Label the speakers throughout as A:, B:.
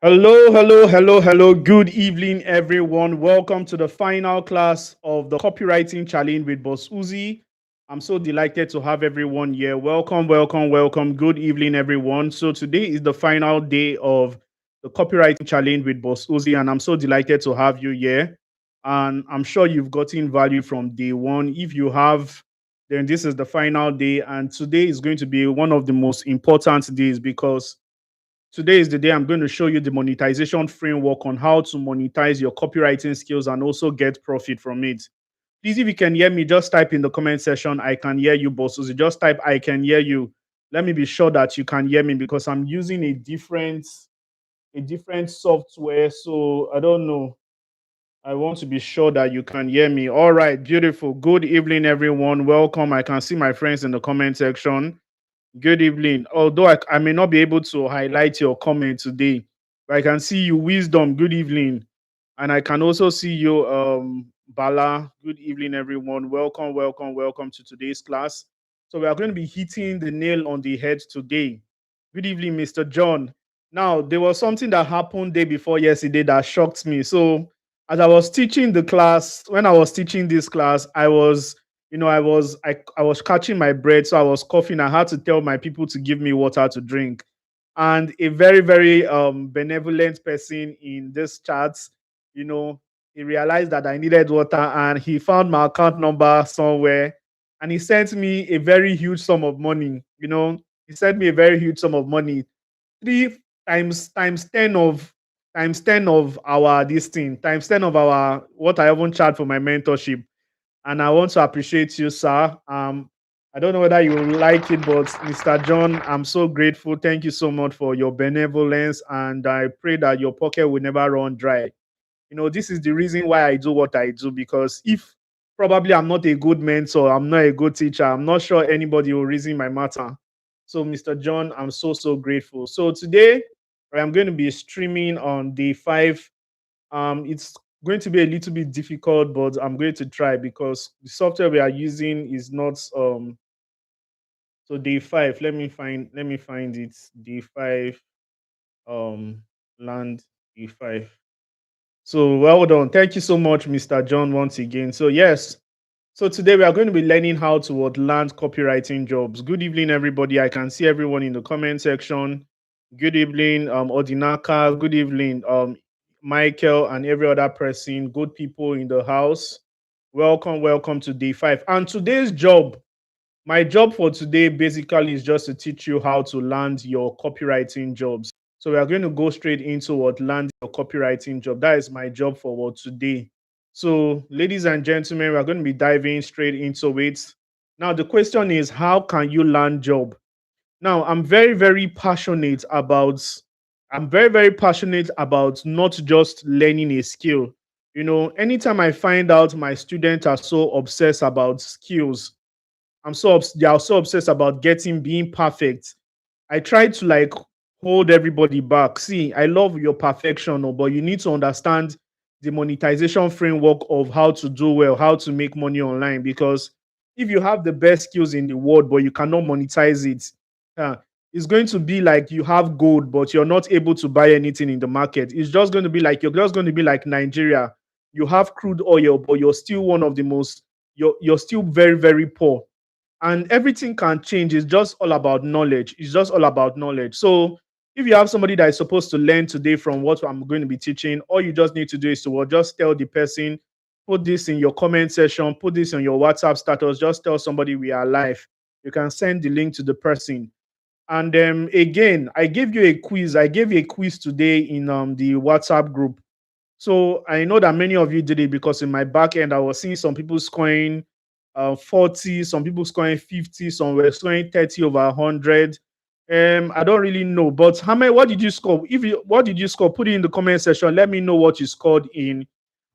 A: Hello. Good evening, everyone. Welcome to the final class of the Copywriting Challenge with Boss Uzi. I'm so delighted to have everyone here. Welcome. Good evening, everyone. So, today is the final day of the Copywriting Challenge with Boss Uzi, and I'm so delighted to have you here. And I'm sure you've gotten value from day one. If you have, then this is the final day, and today is going to be one of the most important days because today is the day I'm going to show you the monetization framework on how to monetize your copywriting skills and also get profit from it. Please, if you can hear me, just type in the comment section, I can hear you, bosses. Just type, I can hear you. Let me be sure that you can hear me because I'm using a different software. So I don't know. I want to be sure that you can hear me. All right, beautiful. Good evening, everyone. Welcome. I can see my friends in the comment section. Good evening. Although I may not be able to highlight your comment today, but I can see you, Wisdom. Good evening. And I can also see you, Bala. Good evening, everyone. Welcome to today's class. So we are going to be hitting the nail on the head today. Good evening, Mr. John. Now, there was something that happened day before yesterday that shocked me. So as I was teaching the class, when I was teaching this class, I was catching my breath, so I was coughing. I had to tell my people to give me water to drink. And a very, very benevolent person in this chat, you know, he realized that I needed water and he found my account number somewhere and he sent me a very huge sum of money. He sent me a very huge sum of money. Three times 10 of our this thing, times 10 of our what I haven't charged for my mentorship. And I want to appreciate you, sir. I don't know whether you like it, but Mr. John, I'm so grateful. Thank you so much for your benevolence, and I pray that your pocket will never run dry. This is the reason why I do what I do, because if probably I'm not a good mentor, I'm not a good teacher, I'm not sure anybody will reason my matter. So, Mr. John, I'm so grateful. So today I'm going to be streaming on day 5. It's going to be a little bit difficult, but I'm going to try because the software we are using is not so day 5. Let me find it. Day 5, um land day 5. So well done. Thank you so much, Mr. John, once again. So yes. So today we are going to be learning how to land copywriting jobs. Good evening, everybody. I can see everyone in the comment section. Good evening, Odinaka. Good evening, Michael, and every other person. Good people in the house. Welcome to day 5. And today's job, my job for today basically is just to teach you how to land your copywriting jobs. So we are going to go straight into what land your copywriting job. That is my job for what today. So, ladies and gentlemen, we are going to be diving straight into it. Now, the question is, how can you land job? Now, I'm very, very passionate about not just learning a skill. Anytime I find out my students are so obsessed about skills, they are so obsessed about being perfect. I try to like hold everybody back. See, I love your perfection, but you need to understand the monetization framework of how to do well, how to make money online. Because if you have the best skills in the world, but you cannot monetize it, uh, it's going to be like you have gold, but you're not able to buy anything in the market. It's just going to be like you're just going to be like Nigeria. You have crude oil, but you're still one of the most. You're still very, very poor, and everything can change. It's just all about knowledge. It's just all about knowledge. So if you have somebody that is supposed to learn today from what I'm going to be teaching, all you just need to do is to just tell the person, put this in your comment section, put this on your WhatsApp status, just tell somebody we are live. You can send the link to the person. And again, I gave you a quiz. I gave you a quiz today in the WhatsApp group. So I know that many of you did it because in my back end, I was seeing some people scoring 40, some people scoring 50, some were scoring 30 over 100. I don't really know, but how many? What did you score? What did you score? Put it in the comment section. Let me know what you scored in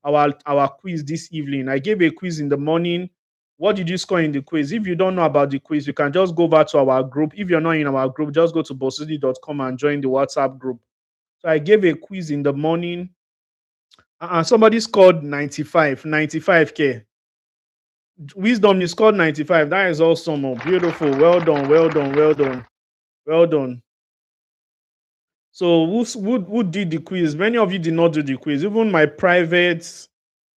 A: our quiz this evening. I gave a quiz in the morning. What did you score in the quiz? If you don't know about the quiz, you can just go back to our group. If you're not in our group, just go to bossidi.com and join the WhatsApp group. So I gave a quiz in the morning. Somebody scored 95k. Wisdom, you scored 95. That is awesome. Oh, beautiful. Well done. So who did the quiz? Many of you did not do the quiz. Even my private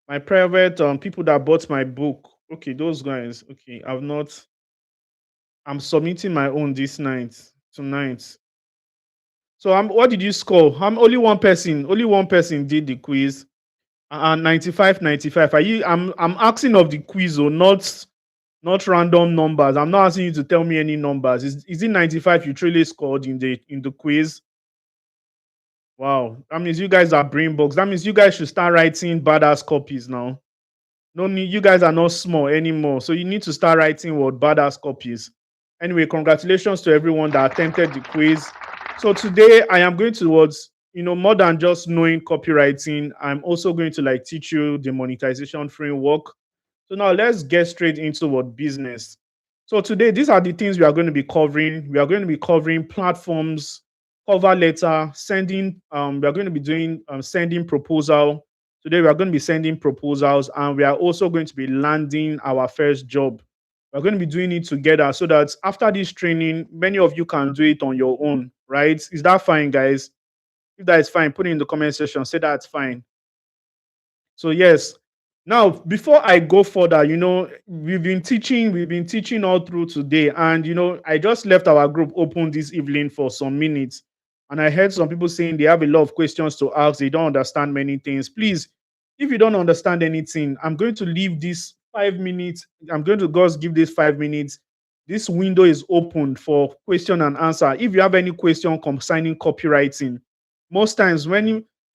A: people that bought my book. Okay, those guys. Okay, I've not. I'm submitting my own this night tonight. So what did you score? Only one person did the quiz. 95, 95. I'm asking of the quiz, or not random numbers. I'm not asking you to tell me any numbers. Is it 95 you truly scored in the quiz? Wow. That means you guys are brain bugs. That means you guys should start writing badass copies now. No need, you guys are not small anymore. So you need to start writing what badass copies. Anyway, congratulations to everyone that attempted the quiz. So today I am going towards, more than just knowing copywriting, I'm also going to like teach you the monetization framework. So now let's get straight into what business. So today, these are the things we are going to be covering. We are going to be covering platforms, cover letter, sending. We are going to be doing sending proposal. Today, we are going to be sending proposals, and we are also going to be landing our first job. We're going to be doing it together so that after this training, many of you can do it on your own, right? Is that fine, guys? If that is fine, put it in the comment section. Say that's fine. So yes. Now, before I go further, we've been teaching all through today, and I just left our group open this evening for some minutes, and I heard some people saying they have a lot of questions to ask. They don't understand many things. Please, if you don't understand anything, I'm going to leave this 5 minutes. I'm going to just give this 5 minutes. This window is open for question and answer. If you have any question concerning copywriting, most times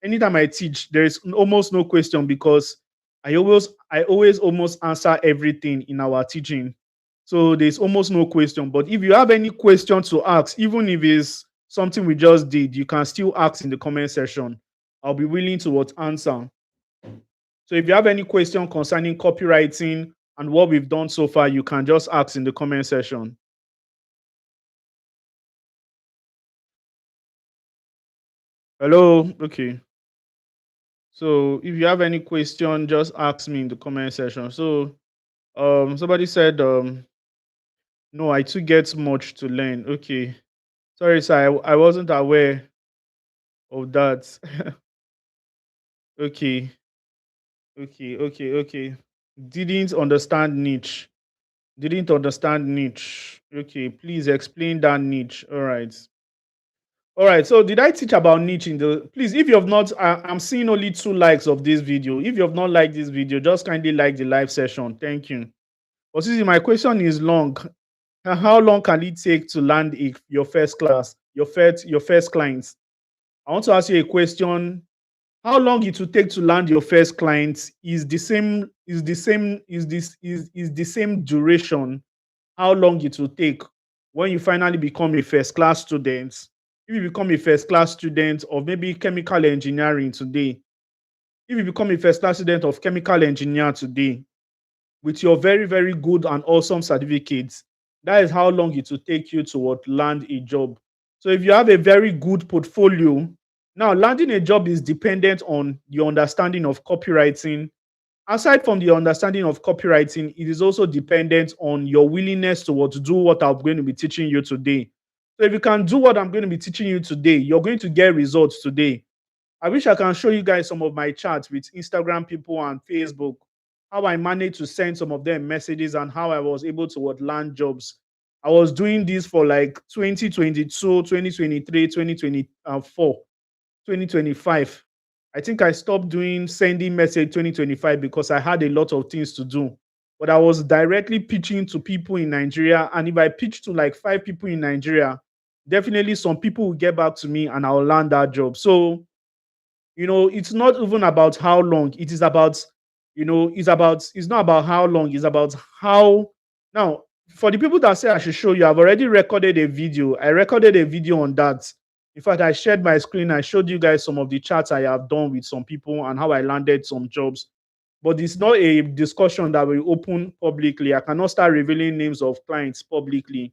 A: anytime I teach, there is almost no question because I always almost answer everything in our teaching. So there's almost no question. But if you have any question to ask, even if it's something we just did, you can still ask in the comment section. I'll be willing to answer. So if you have any question concerning copywriting and what we've done so far, you can just ask in the comment section. Hello? Okay. So if you have any question, just ask me in the comment section. So somebody said no, I too get much to learn. Okay. Sorry, sir, I wasn't aware of that. Okay. Okay, okay, okay. Didn't understand niche. Didn't understand niche. Okay, please explain that niche. All right. All right. So did I teach about niche in the please if you have not I'm seeing only 2 likes of this video. If you have not liked this video, just kindly like the live session. Thank you. But see, my question is long. How long can it take to land your first class, your first clients? I want to ask you a question. How long it will take to land your first client is the same duration how long it will take when you finally become a first class student. If you become a first class student of maybe chemical engineering today, if you become a first class student of chemical engineer today, with your very, very good and awesome certificates, that is how long it will take you to land a job. So if you have a very good portfolio, now landing a job is dependent on your understanding of copywriting. Aside from the understanding of copywriting, it is also dependent on your willingness to do what I'm going to be teaching you today. So if you can do what I'm going to be teaching you today, you're going to get results today. I wish I can show you guys some of my chats with Instagram people and Facebook, how I managed to send some of them messages and how I was able to land jobs. I was doing this for like 2022, 2023, 2024, 2025. I think I stopped doing sending message 2025 because I had a lot of things to do. But I was directly pitching to people in Nigeria. And if I pitch to like 5 people in Nigeria, definitely some people will get back to me and I'll land that job. So it's not even about how long. It is about, it's not about how long, it's about how. Now, for the people that say I should show you, I've already recorded a video. I recorded a video on that. In fact, I shared my screen. I showed you guys some of the chats I have done with some people and how I landed some jobs. But it's not a discussion that will open publicly. I cannot start revealing names of clients publicly.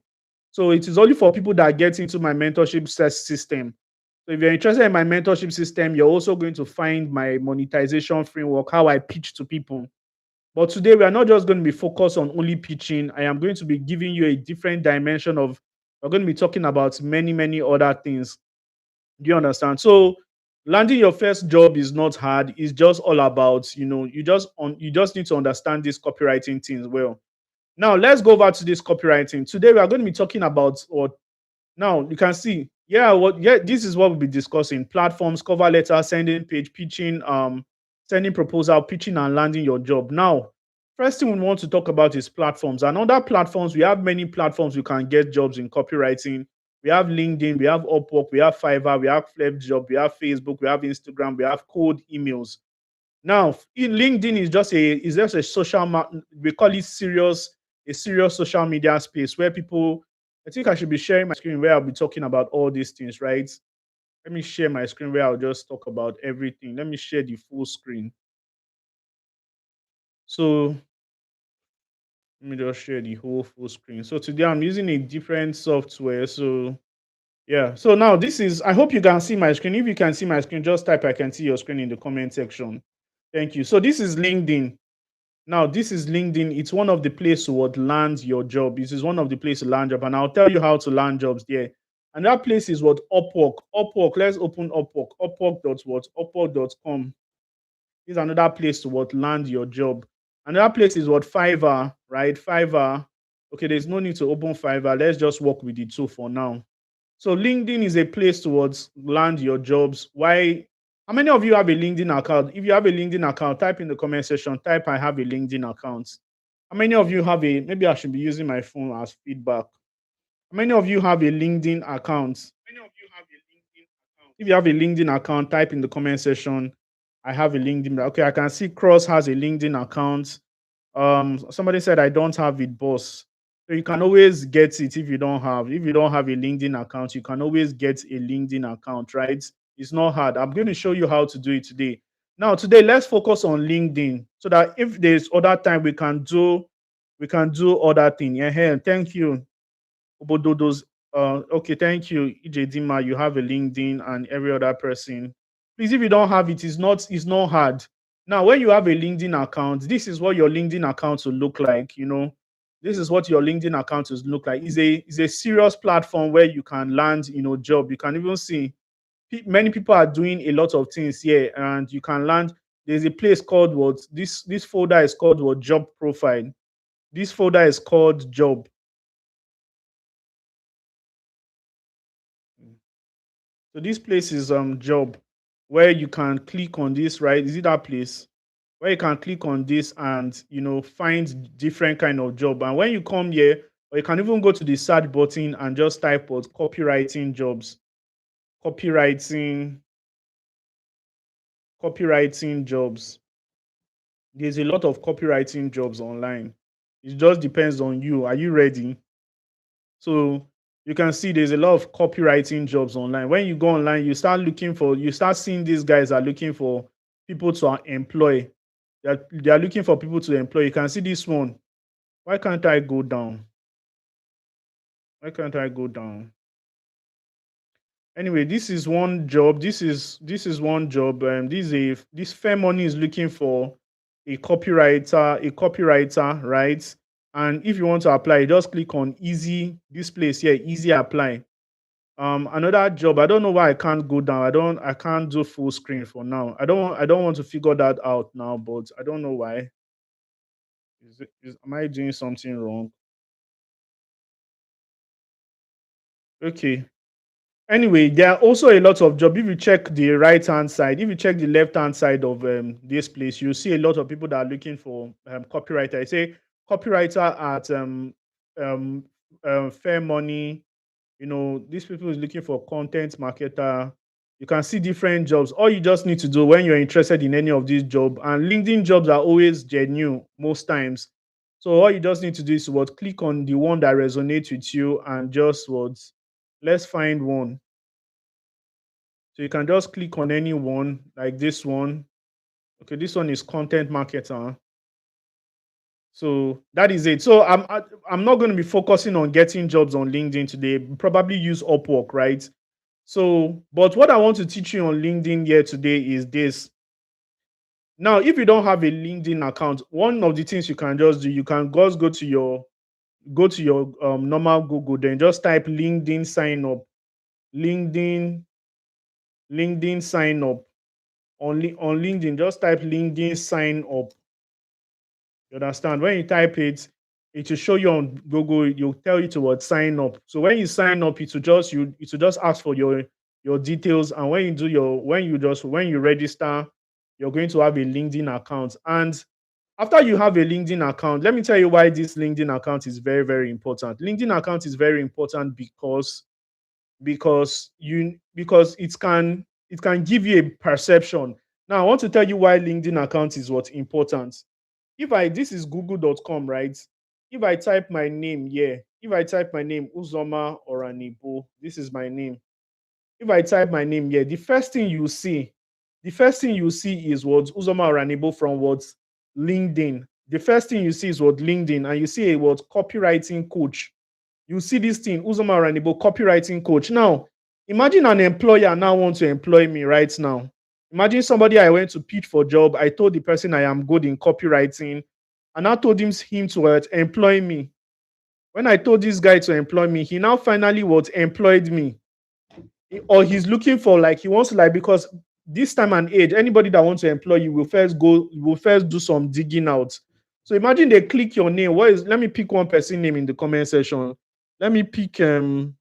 A: So it is only for people that get into my mentorship system. So if you're interested in my mentorship system, you're also going to find my monetization framework, how I pitch to people. But today we are not just going to be focused on only pitching. I am going to be giving you a different dimension of, we're going to be talking about many, many other things. Do you understand? So landing your first job is not hard. It's just all about, you just need to understand these copywriting things well. Now let's go over to this copywriting. Today we are going to be talking about what now you can see. This is what we'll be discussing. Platforms, cover letter, sending page, pitching, sending proposal, pitching and landing your job. Now, first thing we want to talk about is platforms. And other platforms, we have many platforms you can get jobs in copywriting. We have LinkedIn, we have Upwork, we have Fiverr, we have FlexJob, we have Facebook, we have Instagram, we have cold emails. Now, in LinkedIn is just a we call it a serious social media space where people. I think I should be sharing my screen where I'll be talking about all these things, right? Let me share my screen where I'll just talk about everything. Let me share the full screen. So let me just share the whole full screen. So today I'm using a different software. So yeah. So now this is. I hope you can see my screen. If you can see my screen, just type "I can see your screen" in the comment section. Thank you. So this is LinkedIn. Now, this is LinkedIn. It's one of the places to what land your job. This is one of the places to land job, and I'll tell you how to land jobs there. And that place is what Upwork. Upwork. Let's open Upwork. Upwork.com is another place to what land your job. Another place is what Fiverr, right? Fiverr. Okay, there's no need to open Fiverr. Let's just work with the two for now. So LinkedIn is a place towards land your jobs. Why? How many of you have a LinkedIn account? If you have a LinkedIn account, type in the comment section, type "I have a LinkedIn account." How many of you have maybe I should be using my phone as feedback. How many of you have a LinkedIn account? If you have a LinkedIn account, type in the comment section, "I have a LinkedIn." Okay, I can see Cross has a LinkedIn account. Somebody said I don't have it, boss. So you can always get it if you don't have. If you don't have a LinkedIn account, you can always get a LinkedIn account, right? It's not hard. I'm going to show you how to do it today. Now, today, let's focus on LinkedIn so that if there's other time we can do other thing. Yeah, thank you. Obododo's okay, thank you, Dima. You have a LinkedIn and every other person. Please, if you don't have it, it's not hard. Now, when you have a LinkedIn account, this is what your LinkedIn account will look like. This is what your LinkedIn account will look like. It's a serious platform where you can land, job. You can even see many people are doing a lot of things here, and you can land. There's a place called what this folder is called what job profile. This folder is called job. So this place is job where you can click on this, right? Is it that place where you can click on this and find different kind of job? And when you come here, or you can even go to the search button and just type out copywriting jobs, copywriting, copywriting jobs. There's a lot of copywriting jobs online. It just depends on you. Are you ready? So you can see there's a lot of copywriting jobs online. When you go online, you start seeing these guys are looking for people to employ. They are looking for people to employ. You can see this one. Why can't I go down? Why can't I go down? Anyway, this is one job. This is one job. This Fair Money is looking for a copywriter, right? And if you want to apply, just click on easy. This place here, easy apply. Another job. I don't know why I can't go down. I can't do full screen for now. I don't want to figure that out now, but I don't know why. Am I doing something wrong? Okay. Anyway, there are also a lot of jobs. If you check the right hand side, if you check the left hand side of this place, you see a lot of people that are looking for copywriter. I say copywriter at um, Fair Money. These people is looking for content marketer. You can see different jobs. All you just need to do when you're interested in any of these jobs, and LinkedIn jobs are always genuine most times. So all you just need to do is what click on the one that resonates with you and just what let's find one. So you can just click on any one like this one. Okay, this one is content marketer. So that is it. So I'm not going to be focusing on getting jobs on LinkedIn today. Probably use Upwork, right? So, but what I want to teach you on LinkedIn here today is this. Now, if you don't have a LinkedIn account, one of the things you can just do, you can just go to your normal Google, then just type LinkedIn sign up. LinkedIn LinkedIn sign up. On LinkedIn, just type LinkedIn sign up. You understand? When you type it, it will show you on Google. It will tell you to what sign up. So when you sign up, it will just ask for your details. And when you do your when you register, you're going to have a LinkedIn account. And after you have a LinkedIn account, let me tell you why this LinkedIn account is very, very important. LinkedIn account is very important because it can give you a perception. Now I want to tell you why LinkedIn account is what's important. If I this is google.com, right? If I type my name here, if I type my name Uzoma Oranibo, this is my name. If I type my name here, the first thing you see is what Uzoma Oranibo from what LinkedIn. The first thing you see is what LinkedIn, and you see a what copywriting coach. You see this thing, Uzoma Oranibo, copywriting coach. Now, imagine an employer now wants to employ me right now. Imagine somebody I went to pitch for job. I told the person I am good in copywriting, and I told him to employ me. When I told this guy to employ me, he now finally what employed me. Or he's looking for like he wants to like because this time and age, anybody that wants to employ you will first do some digging out. So imagine they click your name. Let me pick one person name in the comment section. Let me pick Favor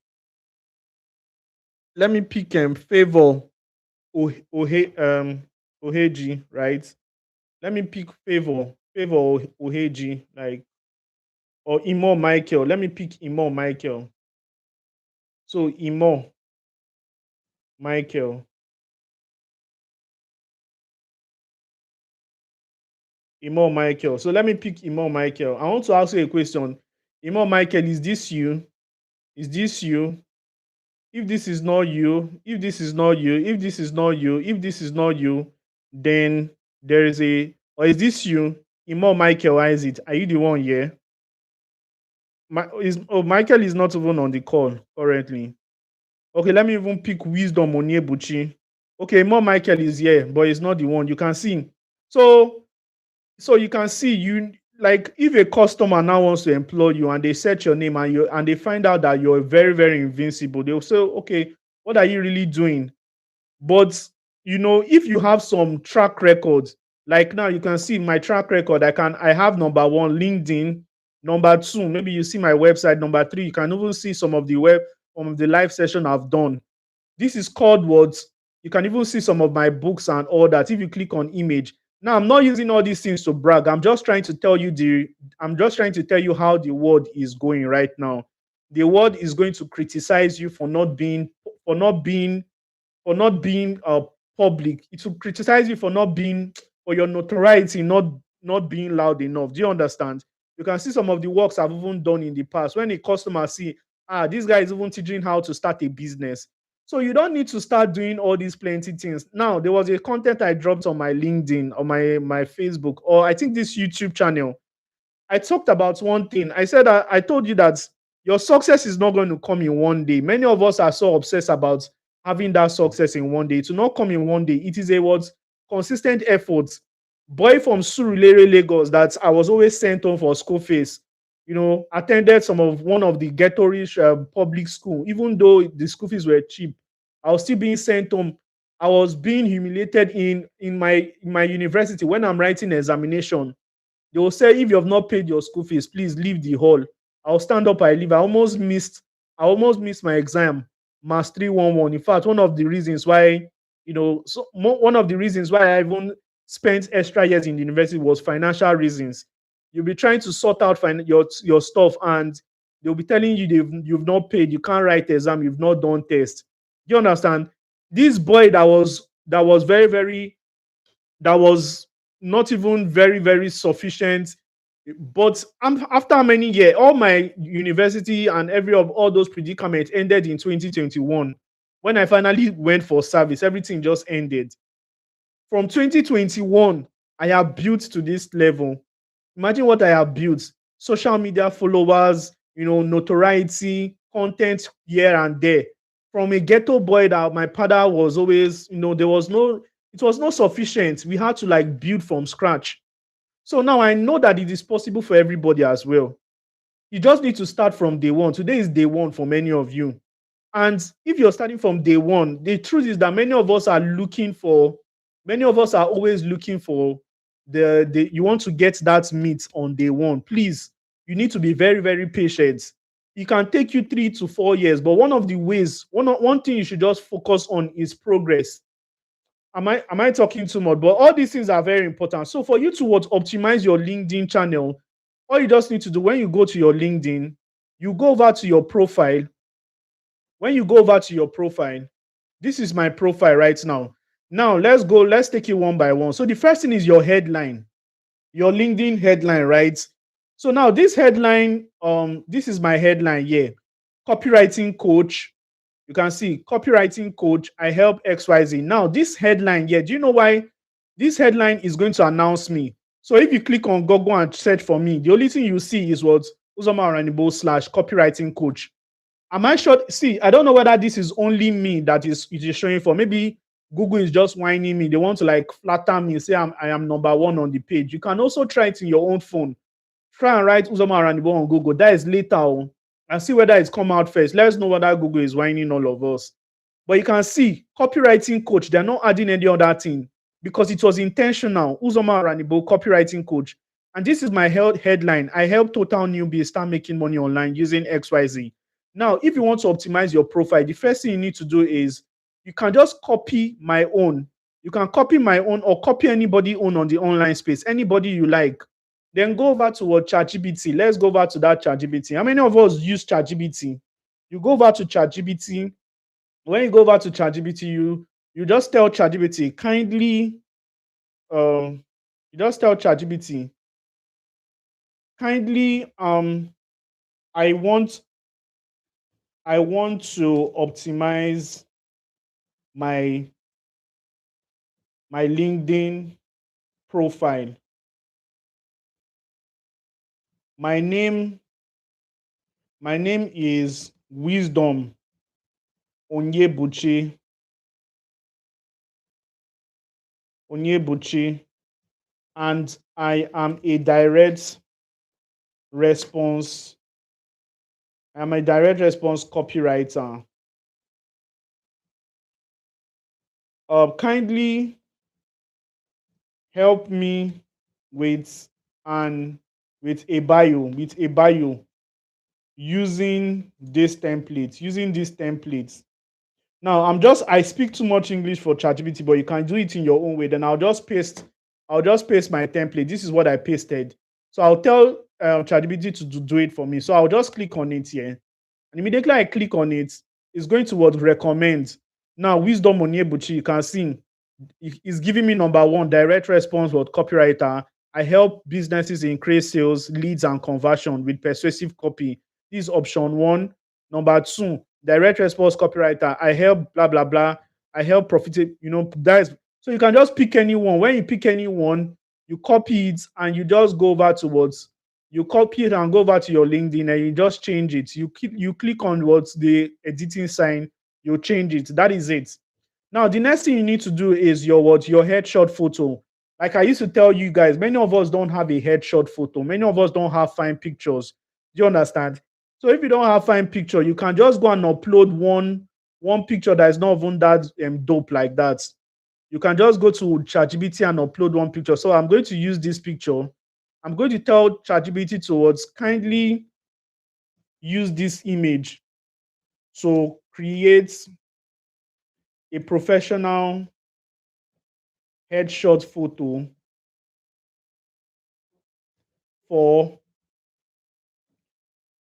A: Oheji, right? Let me pick Favor Oheji, like, or Imo Michael. Let me pick Imo Michael. So Michael. Imo Michael. So let me pick Imo Michael. I want to ask you a question. Imo Michael, is this you? Is this you? If this is not you, if this is not you, if this is not you, if this is not you, then there is a, or is this you? Imo Michael, why is it? Are you the one here? Michael is not even on the call currently. Okay, let me even pick Wisdom Onyebuchi. Okay, Imo Michael is here, but he's not the one. You can see. So you can see you like if a customer now wants to employ you and they search your name and they find out that you're very, very invincible, they'll say, okay, what are you really doing? But if you have some track records, like now you can see my track record. I have number one, LinkedIn, number two, maybe you see my website, number three, you can even see some of the live session I've done. This is called what you can even see some of my books and all that. If you click on image, now I'm not using all these things to brag. I'm just trying to tell you how the world is going right now. The world is going to criticize you for not being public. It will criticize you for your notoriety not being loud enough. Do you understand? You can see some of the works I've even done in the past. When a customer see, this guy is even teaching how to start a business. So you don't need to start doing all these plenty things. Now, there was a content I dropped on my LinkedIn or my Facebook, or I think this YouTube channel. I talked about one thing. I said I told you that your success is not going to come in one day. Many of us are so obsessed about having that success in one day. To not come in one day, it is a what consistent effort. Boy from Surulere, Lagos, that I was always sent home for school fees. Attended one of the ghetto-ish public school. Even though the school fees were cheap, I was still being sent home. I was being humiliated in my university when I'm writing examination. They will say, if you have not paid your school fees, please leave the hall. I'll stand up, I leave. I almost missed my exam, Mass 311. In fact, one of the reasons why I even spent extra years in the university was financial reasons. You'll be trying to sort out your stuff, and they'll be telling you you've not paid, you can't write exam, you've not done test. Do you understand? This boy that was very, very that was not even very, very sufficient. But after many years, all my university and every of all those predicaments ended in 2021. When I finally went for service, everything just ended. From 2021, I have built to this level. Imagine what I have built: social media followers, notoriety, content here and there. From a ghetto boy that my father was always, it was not sufficient. We had to like build from scratch. So now I know that it is possible for everybody as well. You just need to start from day one. Today is day one for many of you. And if you're starting from day one, the truth is that many of us are always looking for you want to get that meat on day one. Please, you need to be very, very patient. It can take you 3 to 4 years, but one thing you should just focus on is progress. Am I talking too much? But all these things are very important. So for you to optimize your LinkedIn channel, all you just need to do when you go to your LinkedIn, you go over to your profile. When you go over to your profile, this is my profile right now. Now let's take it one by one. So the first thing is your headline, your LinkedIn headline, right? So now this headline, this is my headline here. Copywriting coach. You can see copywriting coach. I help XYZ. Now, this headline here, do you know why this headline is going to announce me? So if you click on Google and search for me, the only thing you see is what Uzoma Aranibo / copywriting coach. Am I sure? See, I don't know whether this is only me that it is showing for. Maybe Google is just whining me. They want to like flatter me, say I am number one on the page. You can also try it in your own phone. Try and write Uzoma Aranibo on Google. That is later on. And see whether it's come out first. Let us know whether Google is whining all of us. But you can see copywriting coach, they're not adding any other thing because it was intentional. Uzoma Ranibo, copywriting coach. And this is my headline. I help total newbies start making money online using XYZ. Now, if you want to optimize your profile, the first thing you need to do is you can just copy my own. You can copy my own or copy anybody own on the online space, anybody you like. Then go over to what ChatGPT. Let's go over to that ChatGPT. How many of us use ChatGPT? You go over to ChatGPT. When you go over to ChatGPT, you just tell ChatGPT kindly. You just tell ChatGPT kindly. I want to optimize my LinkedIn profile. My name is Wisdom Onyebuchi, and I am a direct response. I'm a direct response copywriter. Kindly help me with a bio using this template. Now I speak too much English for ChatGPT, but you can do it in your own way. Then I'll just paste my template. This is what I pasted. So I'll tell ChatGPT to do it for me. So I'll just click on it here. And immediately I click on it, it's going to recommend. Now, Wisdom Onyebuchi, you can see it's giving me number one, direct response with copywriter. I help businesses increase sales, leads, and conversion with persuasive copy. This is option one. Number two, direct response copywriter. I help blah blah blah. I help profit. So you can just pick anyone. When you pick anyone, you copy it and you just go over towards. You copy it and go over to your LinkedIn and you just change it. You click on what's the editing sign. You change it. That is it. Now, the next thing you need to do is your headshot photo. Like I used to tell you guys, many of us don't have a headshot photo. Many of us don't have fine pictures. Do you understand? So if you don't have fine picture, you can just go and upload one picture that is not even that dope like that. You can just go to ChatGPT and upload one picture. So I'm going to use this picture. I'm going to tell ChatGPT towards kindly use this image to create a professional headshot photo for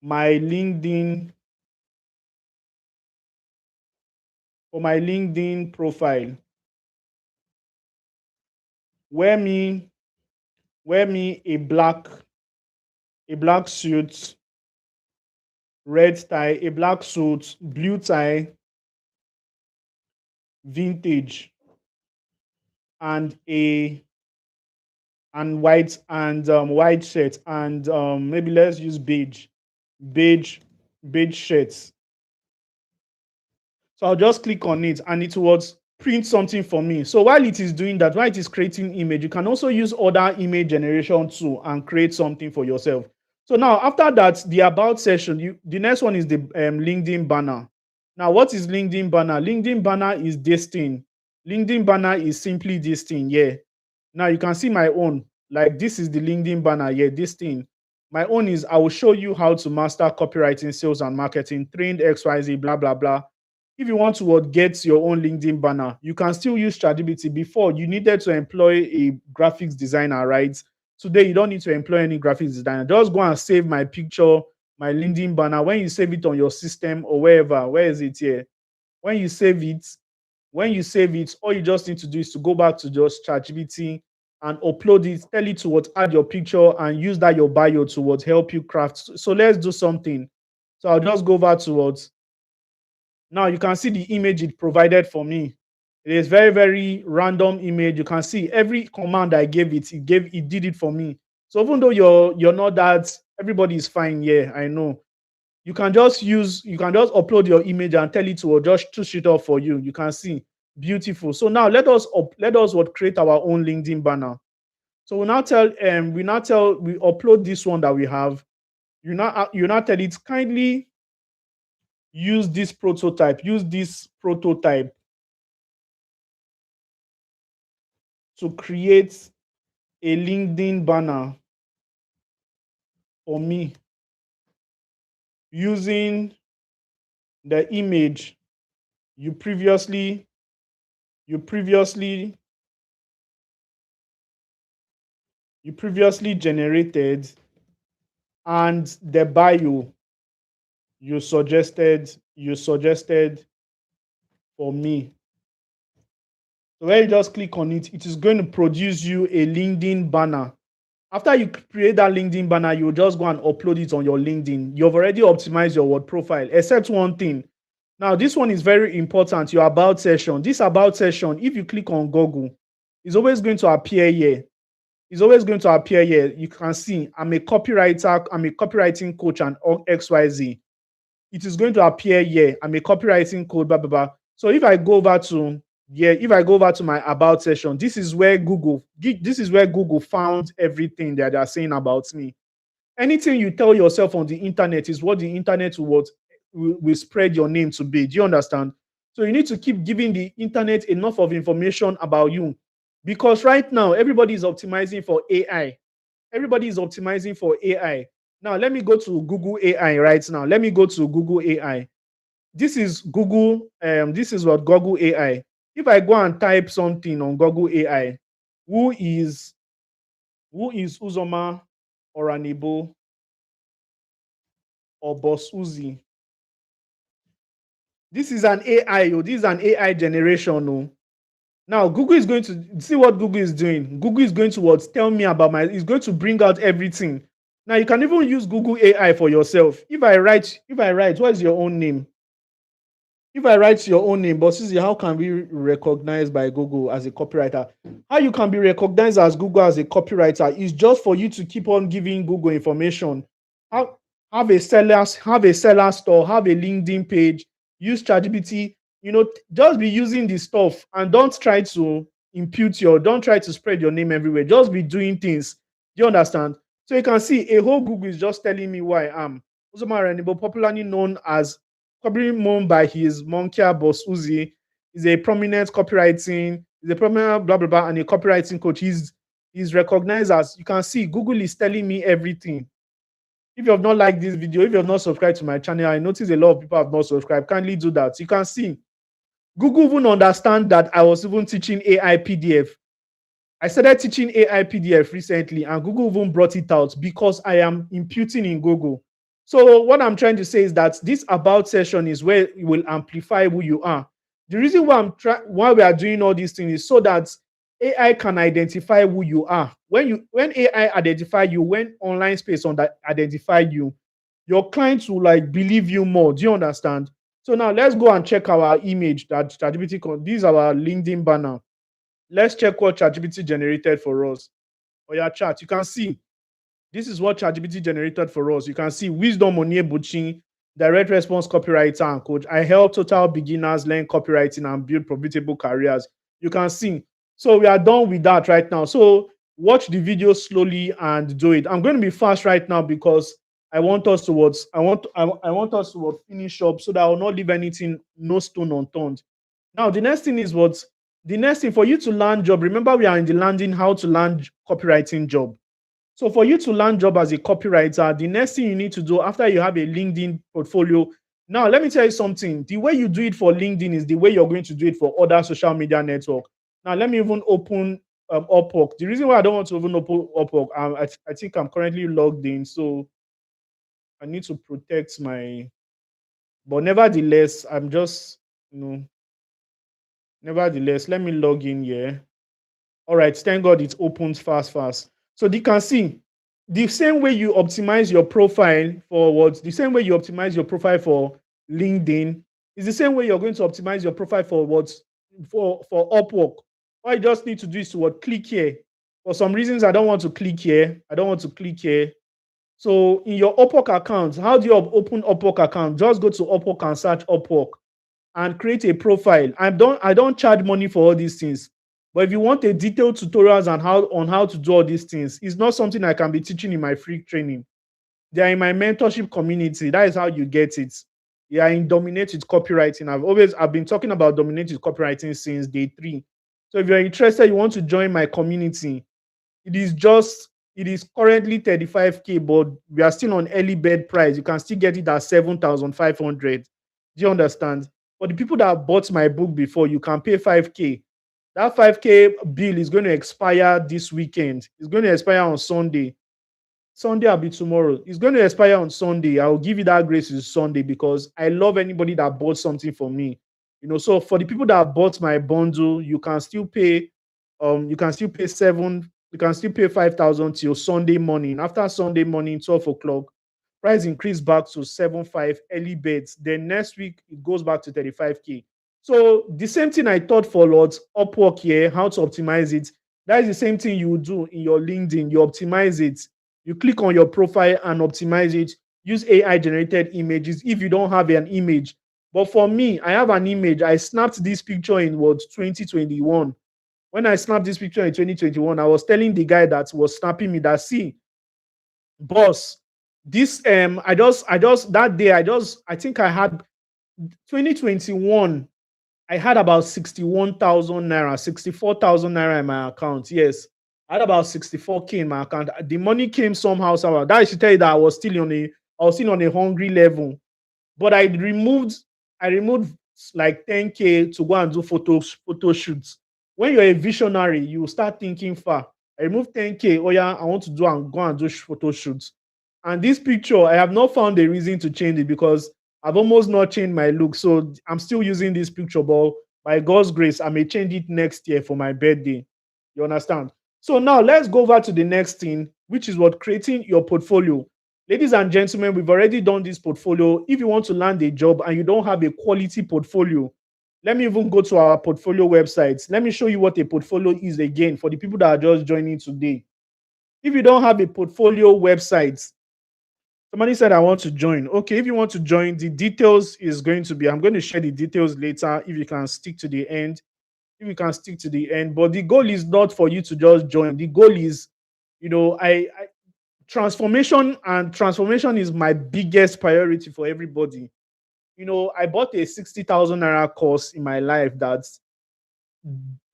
A: my LinkedIn profile. Wear me a black suit, red tie, a black suit, blue tie, vintage, and white shirt, and maybe let's use beige shirts. So I'll just click on it and it will print something for me. So while it is doing that, while it is creating image, you can also use other image generation tool and create something for yourself. So now after that, the about section, the next one is the LinkedIn banner. Now, what is LinkedIn banner? LinkedIn banner is this thing. LinkedIn banner is simply this thing. Yeah. Now you can see my own. Like this is the LinkedIn banner. Yeah, this thing. My own is I will show you how to master copywriting, sales, and marketing, trained XYZ, blah, blah, blah. If you want to get your own LinkedIn banner, you can still use ChatGPT. Before, you needed to employ a graphics designer, right? Today, you don't need to employ any graphics designer. Just go and save my picture, my LinkedIn banner. When you save it on your system or wherever, where is it here? When you save it, all you just need to do is to go back to just ChatGPT and upload it, tell it to add your picture and use that your bio to help you craft. So let's do something. So I'll just go over to now you can see the image it provided for me. It is very, very random image. You can see every command I gave it, it did it for me. So even though you're not that, everybody is fine. Yeah, I know. You can just upload your image and tell it to just touch it up for you. You can see beautiful. So now let us create our own LinkedIn banner. So we upload this one that we have. You now tell it kindly use this prototype to create a LinkedIn banner for me using the image you previously you previously you previously generated and the bio you suggested for me. So when you just click on it, it is going to produce you a LinkedIn banner. After you create that LinkedIn banner, you just go and upload it on your LinkedIn. You've already optimized your word profile, except one thing. Now, this one is very important, your about section. This about section, if you click on Google, is always going to appear here. It's always going to appear here. You can see I'm a copywriter, I'm a copywriting coach and XYZ. It is going to appear here. I'm a copywriting coach, blah, blah, blah. So if I go over to my about section, this is where Google found everything that they are saying about me. Anything you tell yourself on the internet is what the internet will spread your name to be. Do you understand? So you need to keep giving the internet enough of information about you, because right now everybody is optimizing for AI. Everybody is optimizing for AI. Now let me go to Google AI right now. Let me go to Google AI. This is Google. This is what Google AI. If I go and type something on Google AI, who is Uzoma Oranibo or Boss Uzi? This is an AI. This is an AI generation. Oh. Now Google is going to see what Google is doing. Google is going to tell me about it's going to bring out everything. Now you can even use Google AI for yourself. If I write, what is your own name? If I write your own name, but Susie, how can we recognized by Google as a copywriter? How you can be recognized as Google as a copywriter is just for you to keep on giving Google information. Have a seller store, have a LinkedIn page, use ChatGPT. Just be using this stuff and don't try to don't try to spread your name everywhere. Just be doing things. Do you understand? So you can see a whole Google is just telling me who I am. Uzoma Renibo, popularly known by his monkey boss Uzi, is a prominent copywriting, is a prominent blah blah blah, and a copywriting coach. He's recognized as, you can see, Google is telling me everything. If you have not liked this video, if you have not subscribed to my channel, I notice a lot of people have not subscribed. Kindly do that. You can see Google even understand that I was even teaching AI PDF. I started teaching AI PDF recently, and Google even brought it out because I am imputing in Google. So what I'm trying to say is that this about session is where it will amplify who you are. The reason why we are doing all these things is so that AI can identify who you are. When AI identify you, when online space identify you, your clients will believe you more. Do you understand? So now let's go and check our image that ChatGPT. This is our LinkedIn banner. Let's check what ChatGPT generated for us. Or your chat, you can see this is what ChatGPT generated for us. You can see Wisdom Onyebuchi, direct response copywriter and coach. I help total beginners learn copywriting and build profitable careers. You can see. So we are done with that right now. So watch the video slowly and do it. I'm going to be fast right now because I want us to what I want us to what finish up so that I will not leave anything, no stone unturned. Now, the next thing is what the next thing for you to land job. Remember, we are in the landing how to land copywriting job. So for you to land job as a copywriter, the next thing you need to do after you have a LinkedIn portfolio. Now, let me tell you something. The way you do it for LinkedIn is the way you're going to do it for other social media network. Now, let me even open Upwork. The reason why I don't want to even open Upwork, I think I'm currently logged in, so I need to protect my. But nevertheless, I'm just you know. Nevertheless, let me log in here. All right, thank God it opens fast, fast. So you can see the same way you optimize your profile for what the same way you optimize your profile for LinkedIn is the same way you're going to optimize your profile for what for Upwork. All you just need to do is to what click here. For some reasons, I don't want to click here. I don't want to click here. So in your Upwork account, how do you open Upwork account? Just go to Upwork and search Upwork and create a profile. I don't charge money for all these things. But if you want a detailed tutorials on how to do all these things, it's not something I can be teaching in my free training. They are in my mentorship community. That is how you get it. They are in Dominate with Copywriting. I've been talking about Dominate with Copywriting since day 3. So if you're interested, you want to join my community, it is currently 35K, but we are still on early bird price. You can still get it at 7,500. Do you understand? For the people that have bought my book before, you can pay 5K. That 5K bill is going to expire this weekend. It's going to expire on Sunday. Sunday will be tomorrow. It's going to expire on Sunday. I'll give you that grace is Sunday because I love anybody that bought something for me. So for the people that have bought my bundle, you can still pay you can still pay 5,000 till Sunday morning. After Sunday morning, 12 o'clock, price increase back to 7.5 early bets. Then next week it goes back to 35K. So the same thing I taught for Lord's Upwork here, how to optimize it. That is the same thing you will do in your LinkedIn. You optimize it. You click on your profile and optimize it. Use AI generated images if you don't have an image. But for me, I have an image. I snapped this picture in 2021. When I snapped this picture in 2021, I was telling the guy that was snapping me that, see, boss, this I think I had 2021. I had about 61,000 naira, 64,000 naira in my account. Yes, I had about 64K in my account. The money came somehow. That should tell you that I was still on a hungry level. But I removed like 10K to go and do photo shoots. When you're a visionary, you start thinking far. I removed 10K. Oh yeah, I want to go and do photo shoots. And this picture, I have not found a reason to change it because I've almost not changed my look. So I'm still using this picture, but by God's grace, I may change it next year for my birthday. You understand? So now let's go over to the next thing, which is what creating your portfolio. Ladies and gentlemen, we've already done this portfolio. If you want to land a job and you don't have a quality portfolio, let me even go to our portfolio websites. Let me show you what a portfolio is again for the people that are just joining today. If you don't have a portfolio website, somebody said, I want to join. Okay, if you want to join, the details is going to be, I'm going to share the details later if you can stick to the end. If you can stick to the end. But the goal is not for you to just join. The goal is, transformation is my biggest priority for everybody. I bought a 60,000 naira course in my life that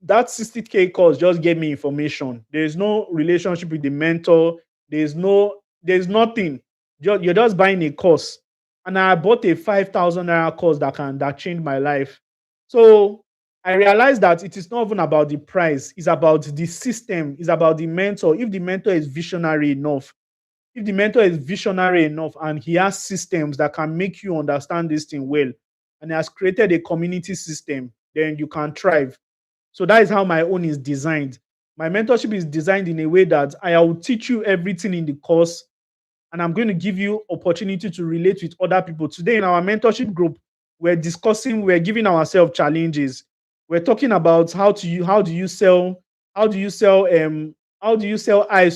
A: 60K course just gave me information. There's no relationship with the mentor. There's nothing. You're just buying a course. And I bought a 5,000 naira course that changed my life. So I realized that it is not even about the price. It's about the system. It's about the mentor. If the mentor is visionary enough, and he has systems that can make you understand this thing well, and he has created a community system, then you can thrive. So that is how my own is designed. My mentorship is designed in a way that I will teach you everything in the course, and I'm going to give you opportunity to relate with other people. Today in our mentorship group, we're giving ourselves challenges. We're talking about how do you sell ice to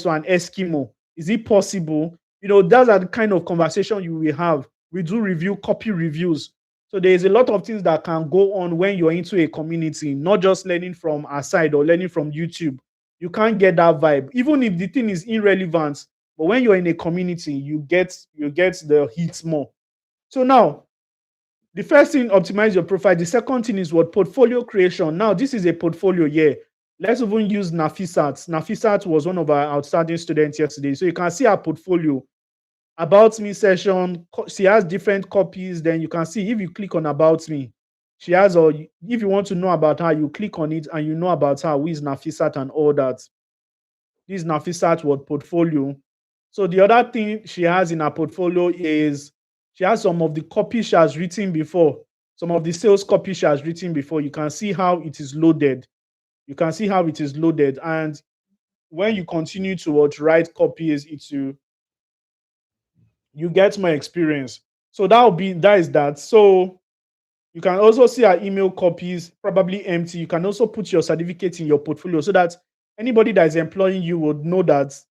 A: an Eskimo? Is it possible? Those are the kind of conversation you will have. We do copy reviews. So there's a lot of things that can go on when you're into a community, not just learning from our side or learning from YouTube. You can't get that vibe. Even if the thing is irrelevant, But when you're in a community, you get the hits more. So now the first thing, optimize your profile. The second thing is what? Portfolio creation. Now, this is a portfolio, yeah. Let's even use Nafisat. Nafisat was one of our outstanding students yesterday. So you can see our portfolio. About me session. She has different copies. Then you can see if you click on about me, she has, or if you want to know about her, you click on it and you know about her, who is Nafisat and all that. This Nafisat word portfolio. So the other thing she has in her portfolio is she has some of the copies she has written before, some of the sales copy she has written before. You can see how it is loaded. You can see how it is loaded. And when you continue to write copies, you get more experience. So that is that. So you can also see our email copies, probably empty. You can also put your certificate in your portfolio so that anybody that is employing you would know that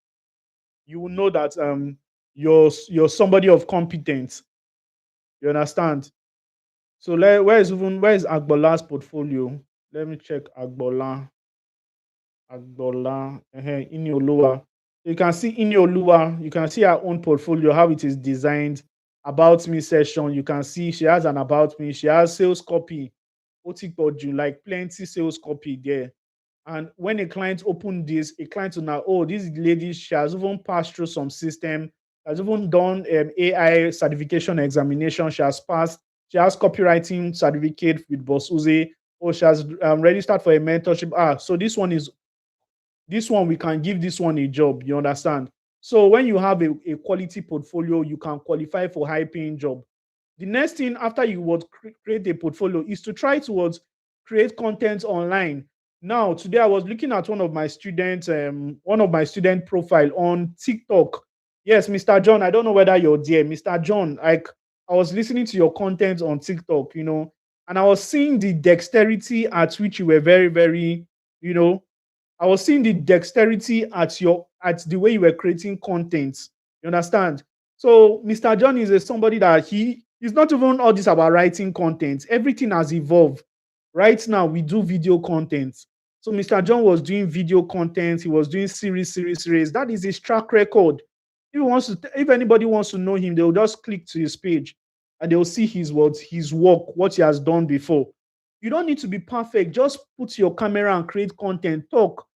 A: you're somebody of competence. You understand? So where is Agbola's portfolio? Let me check Agbola, Inioluwa. You can see Inioluwa, you can see her own portfolio, how it is designed. About me session, you can see she has an about me, she has sales copy, Otikpoju, like plenty sales copy there. And when a client opened this, a client will now, oh, this lady, she has even passed through some system, has even done AI certification examination. She has passed. She has copywriting certificate with Boss Uze. Oh, she has registered for a mentorship. So this one we can give this one a job. You understand? So when you have a quality portfolio, you can qualify for high paying job. The next thing after you would create a portfolio is to try towards create content online. Now, today I was looking at one of my student profile on TikTok. Yes, Mr. John, I don't know whether you're there. Mr. John, like I was listening to your content on TikTok, and I was seeing the dexterity at which you were very, very, you know, I was seeing the dexterity at the way you were creating content. You understand? So Mr. John is somebody that he's not even all this about writing content. Everything has evolved. Right now, we do video content. So Mr. John was doing video content. He was doing series. That is his track record. If anybody wants to know him, they'll just click to his page and they'll see his work, what he has done before. You don't need to be perfect. Just put your camera and create content. Talk.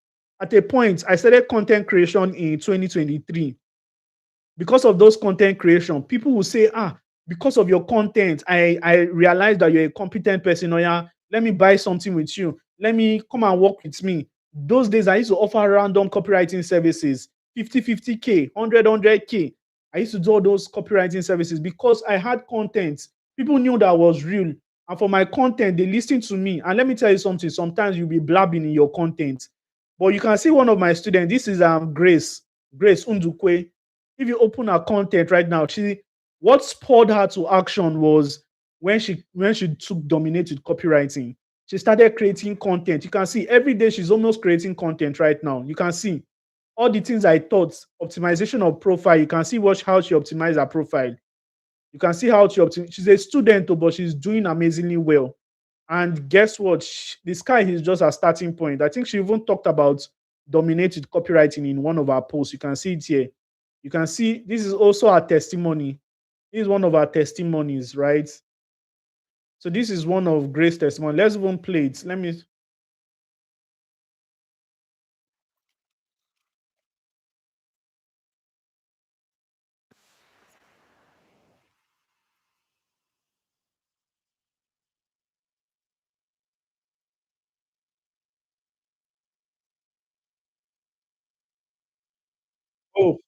A: At a point, I started content creation in 2023. Because of those content creation, people will say, because of your content, I realized that you're a competent person. Oh, yeah, let me buy something with you. Let me come and work with me. Those days, I used to offer random copywriting services, 50K, 100K. I used to do all those copywriting services because I had content. People knew that I was real. And for my content, they listened to me. And let me tell you something, sometimes you'll be blabbing in your content. But you can see one of my students, this is Grace Undukwe. If you open her content right now, what spurred her to action was when she took dominate with copywriting. She started creating content. You can see every day she's almost creating content right now. You can see all the things I taught, optimization of profile. You can see how she optimized her profile. You can see how she's a student, but she's doing amazingly well. And guess what? The sky is just a starting point. I think she even talked about dominated copywriting in one of our posts. You can see it here. You can see this is also our testimony. This is one of our testimonies, right? So this is one of Grace's testimony. Let's even play it. Let me. Oh,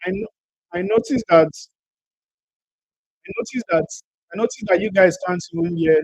A: I know. I noticed that. I noticed that. I noticed that you guys can't even hear.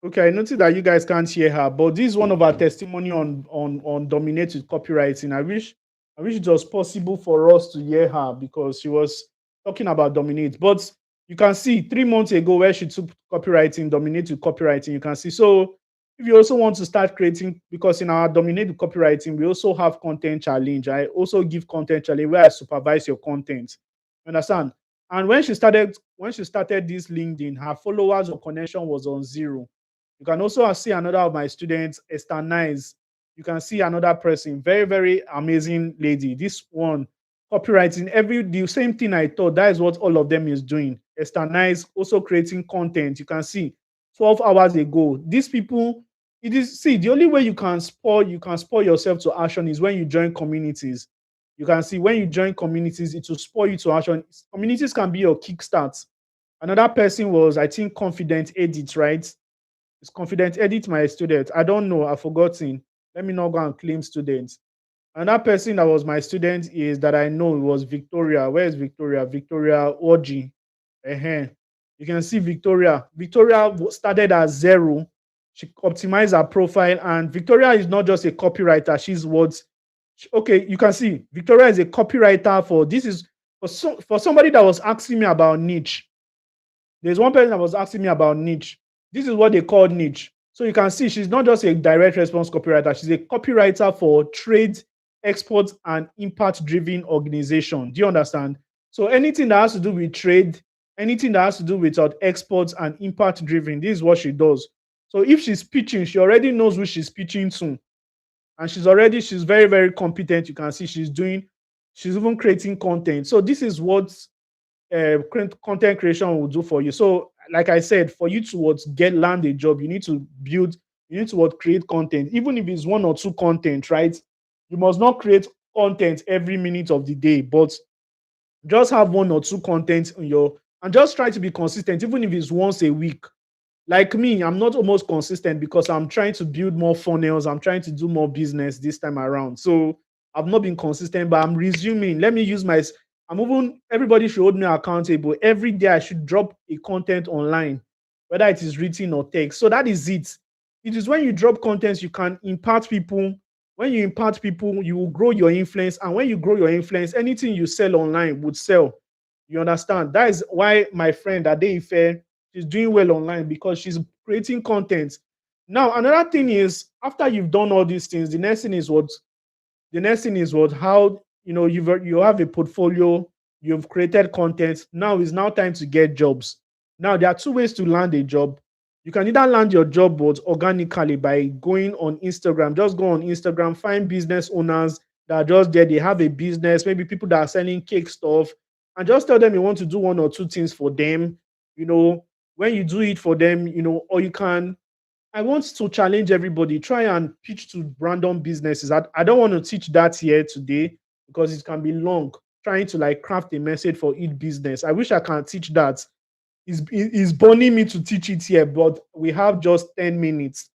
A: Okay, I noticed that you guys can't hear her, but this is one of our testimony on dominated copywriting. I wish it was possible for us to hear her because she was talking about dominate. But you can see 3 months ago where she took copywriting, dominated copywriting. You can see. So if you also want to start creating, because in our dominated copywriting, we also have content challenge. I also give content challenge where I supervise your content. You understand? And when she started this LinkedIn, her followers or connection was on zero. You can also see another of my students, Esther Nice. You can see another person, very, very amazing lady. This one, copywriting, the same thing I thought. That is what all of them is doing. Esther Nice also creating content. You can see 12 hours ago. These people, it is see the only way you can spoil yourself to action is when you join communities. You can see when you join communities, it will spoil you to action. Communities can be your kickstart. Another person was, I think, Confident Edit, right? It's Confident Edit, my student. I don't know, I've forgotten. Let me not go and claim students. Another person that was my student is that I know was Victoria. Where is Victoria? Victoria Oji. uh You can see Victoria. Victoria started at zero. She optimized her profile, and Victoria is not just a copywriter. She's what? Okay, you can see Victoria is a copywriter for this is for somebody that was asking me about niche. There's one person that was asking me about niche. This is what they call niche. So you can see she's not just a direct response copywriter, she's a copywriter for trade, export, and impact driven organization. Do you understand? So anything that has to do with trade, anything that has to do with exports and impact driven, this is what she does. So if she's pitching, she already knows who she's pitching to. And she's very, very competent. You can see she's even creating content. So this is what content creation will do for you. So, like I said, for you to land a job, you need to create content, even if it's one or two content, right? You must not create content every minute of the day, but just have one or two content and just try to be consistent, even if it's once a week. Like me, I'm not almost consistent because I'm trying to build more funnels. I'm trying to do more business this time around. So I've not been consistent, but I'm resuming. Let me use everybody should hold me accountable. Every day I should drop a content online, whether it is written or text. So that is it. It is when you drop content, you can impact people. When you impact people, you will grow your influence. And when you grow your influence, anything you sell online would sell. You understand? That is why my friend Adeife, she's doing well online because she's creating content. Now, another thing is after you've done all these things, the next thing is what how you have a portfolio, you've created content. Now time to get jobs. Now there are two ways to land a job. You can either land your job but organically by going on Instagram. Just go on Instagram, find business owners that are just there. They have a business, maybe people that are selling cake stuff, and just tell them you want to do one or two things for them. You know, when you do it for them, or you can I want to challenge everybody. Try and pitch to random businesses. I don't want to teach that here today because it can be long. Trying to like craft a message for each business. I wish I can teach that. It's burning me to teach it here, but we have just 10 minutes.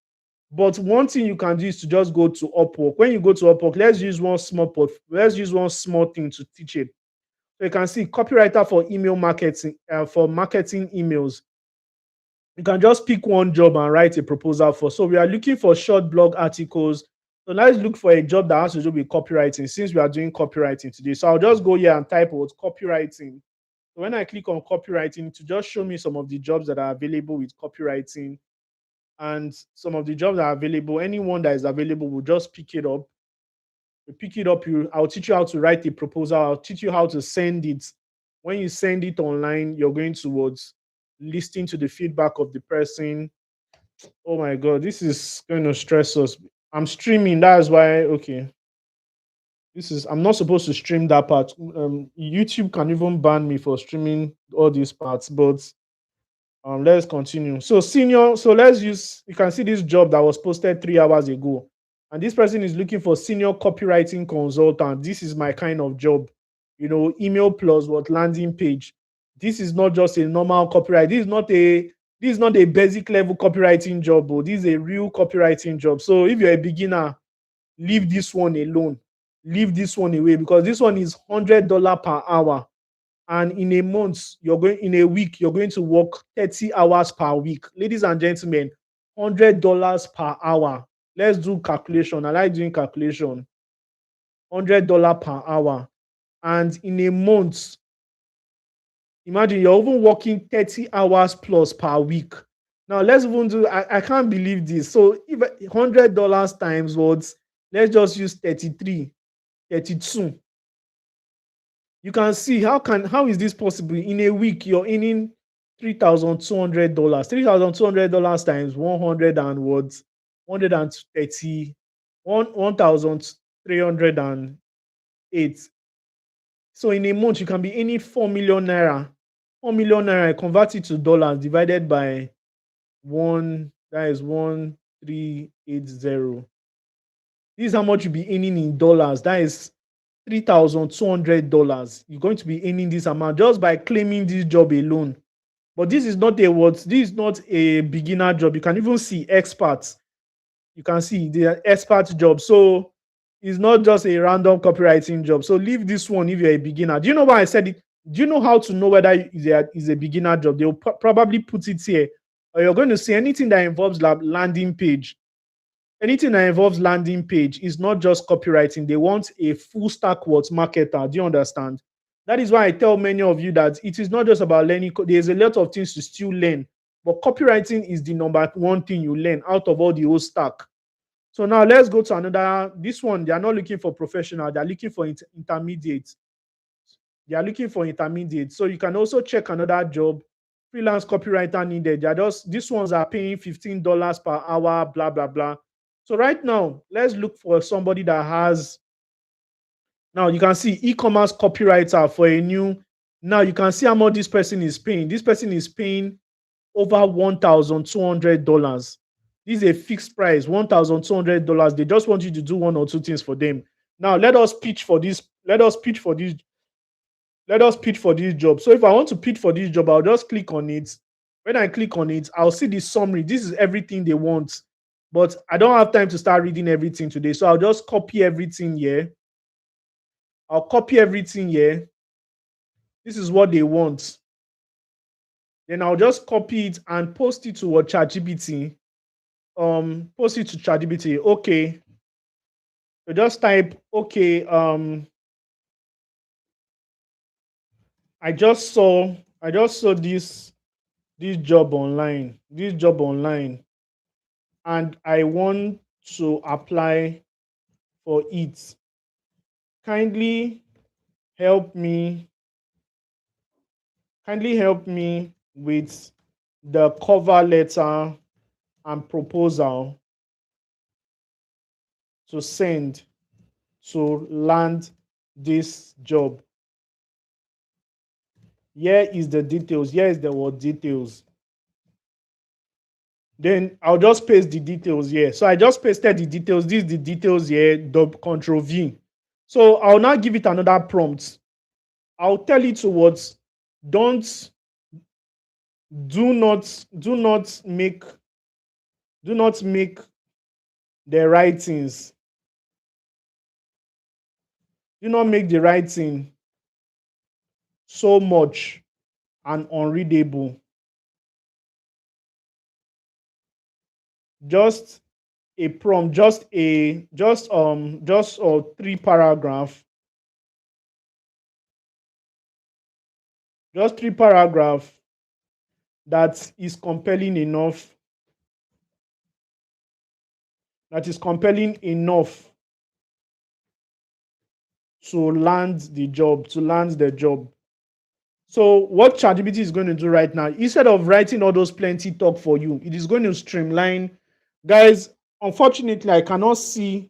A: But one thing you can do is to just go to Upwork. When you go to Upwork, let's use one small thing to teach it. So you can see copywriter for email marketing, for marketing emails. You can just pick one job and write a proposal for. So we are looking for short blog articles. So let's look for a job that has to do with copywriting since we are doing copywriting today. So I'll just go here and type out copywriting. So when I click on copywriting, to just show me some of the jobs that are available with copywriting and some of the jobs that are available. Anyone that is available, will just pick it up. You pick it up, I'll teach you how to write a proposal. I'll teach you how to send it. When you send it online, you're going towards listening to the feedback of the person. Oh my god, this is going to stress us. I'm streaming, that's why. Okay, I'm not supposed to stream that part. YouTube can even ban me for streaming all these parts, but let's continue. So you can see this job that was posted 3 hours ago, and this person is looking for senior copywriting consultant. This is my kind of job, email plus what landing page. This is not just a normal copyright. This is not a basic level copywriting job, but this is a real copywriting job. So if you're a beginner, leave this one alone. Leave this one away because this one is $100 per hour. And in a week, you're going to work 30 hours per week. Ladies and gentlemen, $100 per hour. Let's do calculation. I like doing calculation. $100 per hour. And in a month, imagine you're even working 30 hours plus per week. Now, let's even do, I can't believe this. So, if $100 times what, let's just use 33, 32. You can see how is this possible? In a week, you're earning $3,200. $3,200 times 100 and what? 130. 1,308. So in a month, you can be earning 4 million naira. 4 million naira, convert it to dollars divided by one, that is 1,380. This is how much you'll be earning in dollars. That is $3,200. You're going to be earning this amount just by claiming this job alone. But this is not a what? This is not a beginner job. You can even see experts. You can see the expert job. So it's not just a random copywriting job. So leave this one if you're a beginner. Do you know why I said it? Do you know how to know whether it's a beginner job? They'll probably put it here. Or you're going to see anything that involves landing page. Anything that involves landing page is not just copywriting. They want a full stack what marketer. Do you understand? That is why I tell many of you that it is not just about learning. There's a lot of things to still learn, but copywriting is the number one thing you learn out of all the whole stack. So now let's go to another. This one, they are not looking for professional. They are looking for intermediate. They are looking for intermediate. So you can also check another job. Freelance copywriter needed. They are just, these ones are paying $15 per hour, blah, blah, blah. So right now, let's look for somebody that has, now you can see e-commerce copywriter for a new, now you can see how much this person is paying. This person is paying over $1,200. This is a fixed price, $1,200. They just want you to do one or two things for them. Now let us pitch for this. Let us pitch for this job. So if I want to pitch for this job, I'll just click on it. When I click on it, I'll see the summary. This is everything they want. But I don't have time to start reading everything today. So I'll just copy everything here. I'll copy everything here. This is what they want. Then I'll just copy it and post it to ChatGPT. Post it to ChatGPT. Okay. So just type, okay, I just saw this job online. And I want to apply for it. Kindly help me with the cover letter and proposal to send to land this job. Here is the details. Here is the word details. Then I'll just paste the details here. So I just pasted the details. This is the details here, Control V. So I'll now give it another prompt. I'll tell it to what? Do not make the writings. Do not make the writing so much and unreadable. Just a prompt, just 3 paragraph. Just 3 paragraph that is compelling enough. To land the job. So what ChatGPT is going to do right now, instead of writing all those plenty talk for you, it is going to streamline. Guys, unfortunately, I cannot see.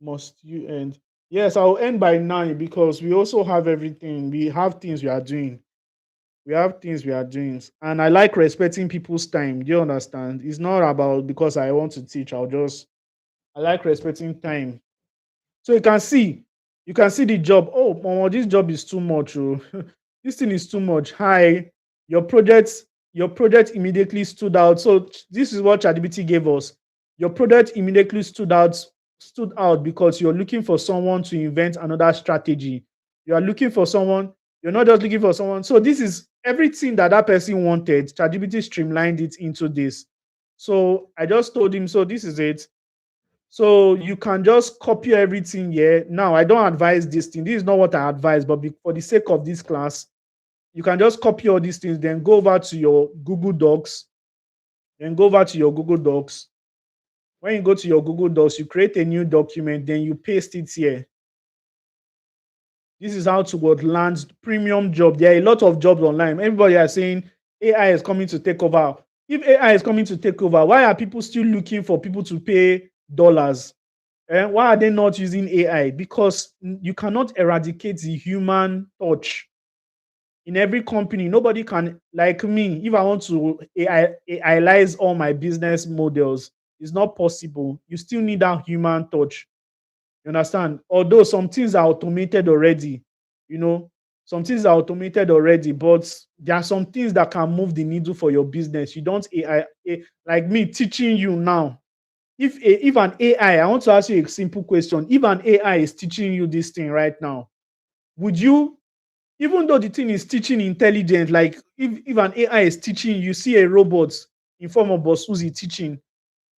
A: Must you end? Yes, I'll end by 9 because we also have everything. We have things we are doing. And I like respecting people's time. Do you understand? It's not about because I want to teach. I like respecting time. So you can see the job. Oh, Momo, this job is too much. Oh. This thing is too much. Hi, your project immediately stood out. So this is what ChatGPT gave us. Your project immediately stood out because you're looking for someone to invent another strategy. You're not just looking for someone. So this is everything that person wanted. ChatGPT streamlined it into this. So I just told him, so this is it. So you can just copy everything here. Now, I don't advise this thing. This is not what I advise, but for the sake of this class, you can just copy all these things, then go over to your Google Docs. When you go to your Google Docs, you create a new document, then you paste it here. This is how to land premium job. There are a lot of jobs online. Everybody is saying AI is coming to take over. If AI is coming to take over, why are people still looking for people to pay dollars. Why are they not using AI? Because you cannot eradicate the human touch in every company. Nobody can, like me, if I want to AIize all my business models, it's not possible. You still need that human touch. You understand? Although some things are automated already, you know, some things are automated already, but there are some things that can move the needle for your business. You don't like me teaching you now. If an AI, I want to ask you a simple question. If an AI is teaching you this thing right now, would you, even though the thing is teaching intelligent, like if an AI is teaching, you see a robot in form of Boss Suzy teaching,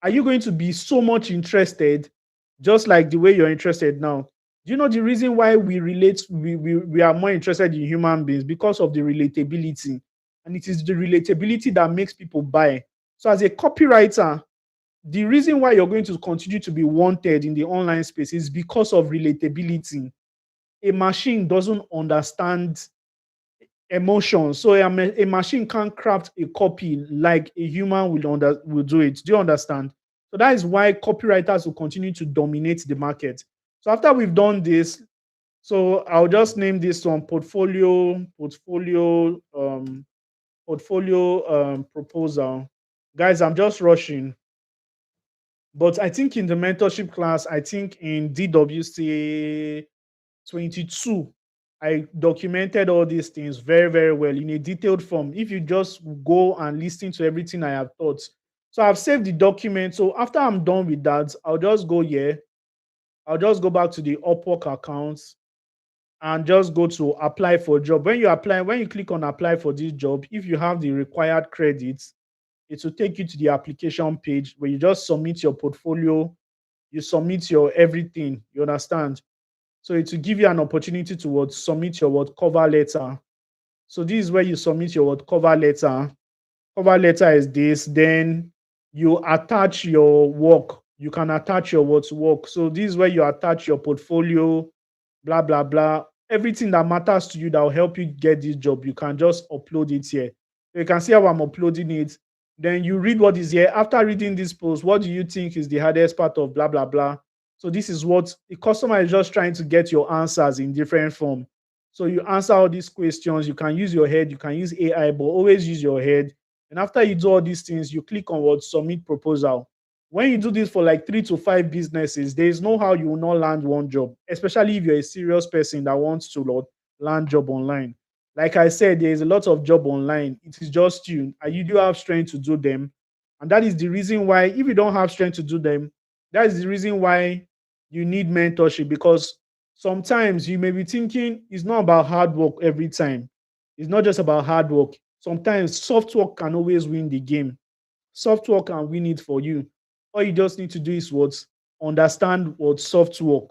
A: are you going to be so much interested, just like the way you're interested now? Do you know the reason why we relate, we are more interested in human beings? Because of the relatability. And it is the relatability that makes people buy. So as a copywriter, the reason why you're going to continue to be wanted in the online space is because of relatability. A machine doesn't understand emotion. So a machine can't craft a copy like a human will do it. Do you understand? So that is why copywriters will continue to dominate the market. So after we've done this, so I'll just name this one portfolio proposal. Guys, I'm just rushing. But I think in the mentorship class, I think in DWC 22, I documented all these things very, very well in a detailed form. If you just go and listen to everything I have taught. So I've saved the document. So after I'm done with that, I'll just go here. I'll just go back to the Upwork accounts and just go to apply for job. When you apply, when you click on apply for this job, if you have the required credits, it will take you to the application page where you just submit your portfolio, you submit your everything. You understand? So it will give you an opportunity to submit your cover letter. So this is where you submit your cover letter. Cover letter is this. Then you attach your work. You can attach your work. So this is where you attach your portfolio, blah blah blah. Everything that matters to you that will help you get this job, you can just upload it here. So you can see how I'm uploading it. Then you read what is here. After reading this post, what do you think is the hardest part of blah blah blah? So this is what the customer is just trying to get your answers in different form. So you answer all these questions. You can use your head. You can use AI, but always use your head. And after you do all these things, you click on what submit proposal. When you do this for like 3 to 5 businesses, there is no how you will not land one job, especially if you're a serious person that wants to land job online. Like I said, there is a lot of job online. It is just you, and you do have strength to do them. And that is the reason why, if you don't have strength to do them, that is the reason why you need mentorship. Because sometimes you may be thinking it's not about hard work every time. It's not just about hard work. Sometimes soft work can always win the game. Software can win it for you. All you just need to do is what? Understand what soft work.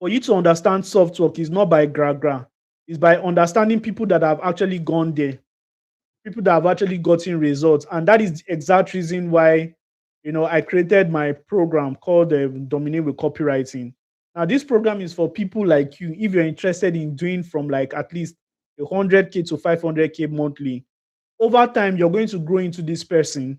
A: For you to understand soft work is not by gra. It's by understanding people that have actually gone there, people that have actually gotten results. And that is the exact reason why, I created my program called Dominate with Copywriting. Now, this program is for people like you, if you're interested in doing from like at least 100K to 500K monthly. Over time, you're going to grow into this person.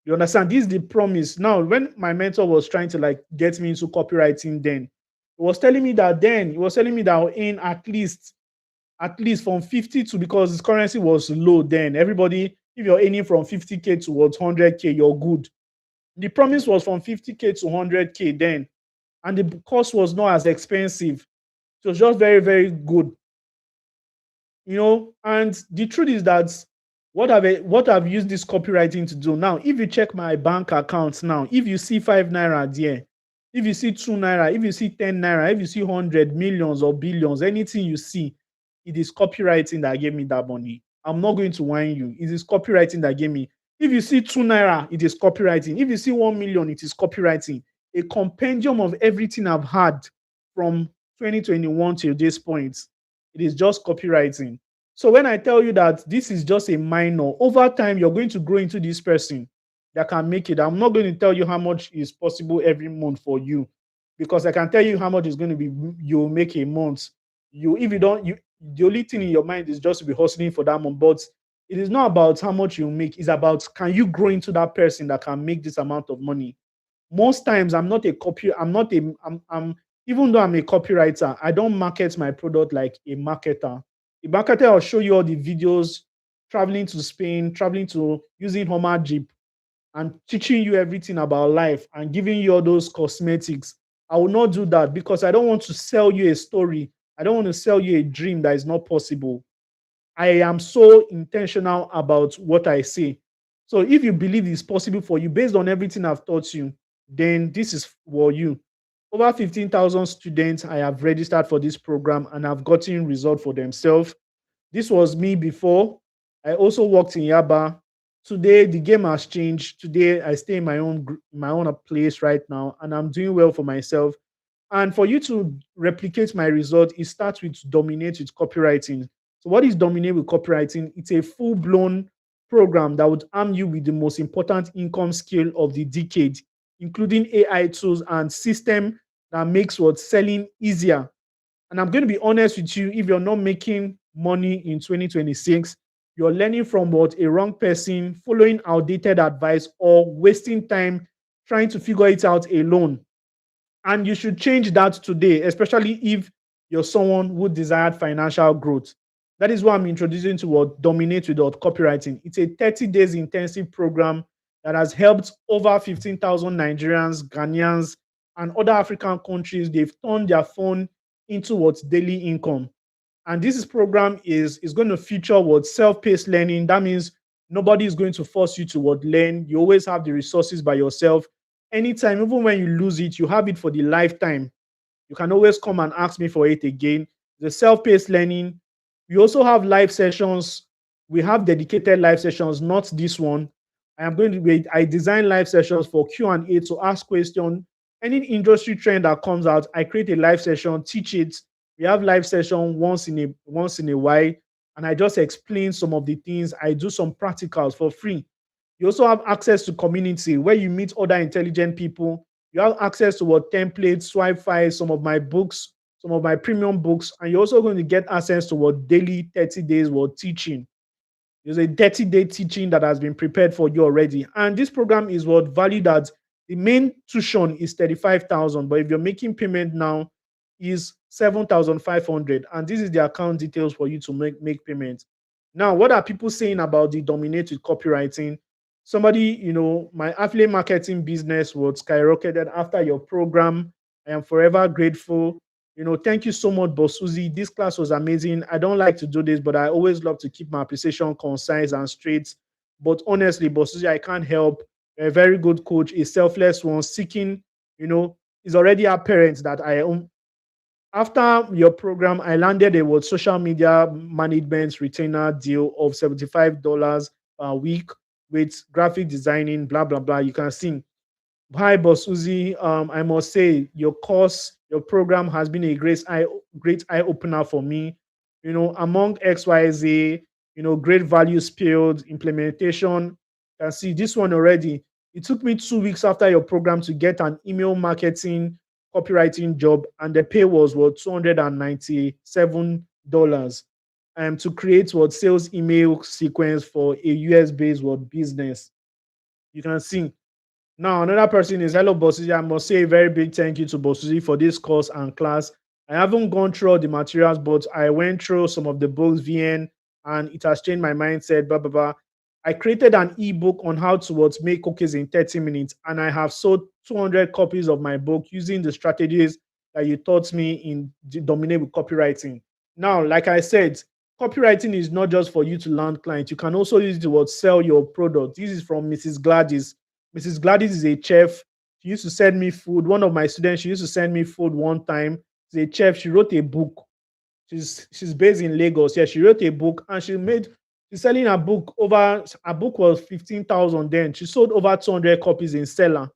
A: You understand? This is the promise. Now, when my mentor was trying to like get me into copywriting, he was telling me that I'll earn at least from 50 to, because his currency was low then. Everybody, if you're earning from 50K towards 100K, you're good. The promise was from 50K to 100K then, and the cost was not as expensive. So it was just very, very good. And the truth is that what I've used this copywriting to do now, if you check my bank accounts now, if you see 5 naira there, if you see 2 naira, if you see 10 naira, if you see 100 millions or billions, anything you see, it is copywriting that gave me that money. I'm not going to whine you. It is copywriting that gave me. If you see 2 naira, it is copywriting. If you see 1 million, it is copywriting. A compendium of everything I've had from 2021 till this point. It is just copywriting. So when I tell you that this is just a minor, over time you're going to grow into this person that can make it. I'm not going to tell you how much is possible every month for you, because I can tell you how much is going to be you'll make a month. If you don't, the only thing in your mind is just to be hustling for that month. But it is not about how much you make, it's about can you grow into that person that can make this amount of money. Most times I'm even though I'm a copywriter, I don't market my product like a marketer. A marketer will show you all the videos, traveling to Spain, traveling to using Homer Jeep, and teaching you everything about life and giving you all those cosmetics. I will not do that because I don't want to sell you a story. I don't want to sell you a dream that is not possible. I am so intentional about what I say. So if you believe it's possible for you based on everything I've taught you, then this is for you. Over 15,000 students I have registered for this program and have gotten results for themselves. This was me before. I also worked in Yaba. Today the game has changed. Today I stay in my own place right now, and I'm doing well for myself. And for you to replicate my result, it starts with dominate with copywriting. So, what is dominate with copywriting? It's a full blown program that would arm you with the most important income skill of the decade, including AI tools and system that makes what selling easier. And I'm going to be honest with you, if you're not making money in 2026, you're learning from what a wrong person, following outdated advice, or wasting time trying to figure it out alone. And you should change that today, especially if you're someone who desired financial growth. That is why I'm introducing to what Dominate Without Copywriting. It's a 30 days intensive program that has helped over 15,000 Nigerians, Ghanaians, and other African countries. They've turned their phone into what's daily income. And this program is going to feature what self-paced learning. That means nobody is going to force you to what learn. You always have the resources by yourself. Anytime, even when you lose it, you have it for the lifetime. You can always come and ask me for it again. The self-paced learning. We also have live sessions. We have dedicated live sessions, not this one. I design live sessions for Q&A to ask questions. Any industry trend that comes out, I create a live session, teach it. We have live session once in a while, and I just explain some of the things. I do some practicals for free. You also have access to community where you meet other intelligent people. You have access to what templates, swipe files, some of my books, some of my premium books, and you're also going to get access to what daily 30 days what teaching. There's a 30-day teaching that has been prepared for you already. And this program is what valued at the main tuition is 35,000, but if you're making payment now is 7,500, and this is the account details for you to make payment. Now, what are people saying about the dominate with copywriting? Somebody, my affiliate marketing business was skyrocketed after your program. I am forever grateful. Thank you so much, Boss Susie. This class was amazing. I don't like to do this, but I always love to keep my appreciation concise and straight. But honestly, Boss Susie, I can't help. A very good coach, a selfless one, seeking, is already apparent that I am. After your program, I landed a what social media management retainer deal of $75 per week with graphic designing, blah blah blah. You can see. Hi, Boss Uzi. I must say your course, your program has been a great eye opener for me. Among XYZ, great value spilled implementation. You can see this one already. It took me 2 weeks after your program to get an email marketing copywriting job, and the pay was what $297 to create what sales email sequence for a US based what business. You can see now, another person is hello, Bosuzi. I must say a very big thank you to Bosuzi for this course and class. I haven't gone through all the materials, but I went through some of the books, VN, and it has changed my mindset. Blah blah blah. I created an ebook on how to make cookies in 30 minutes, and I have sold 200 copies of my book using the strategies that you taught me in Dominate with Copywriting. Now, like I said, copywriting is not just for you to land clients. You can also use it to sell your product. This is from Mrs. Gladys. Mrs. Gladys is a chef. She used to send me food. One of my students, she used to send me food one time. She's a chef. She wrote a book. She's based in Lagos. Yeah, she wrote a book and she's selling her book was 15,000 then. She sold over 200 copies in seller.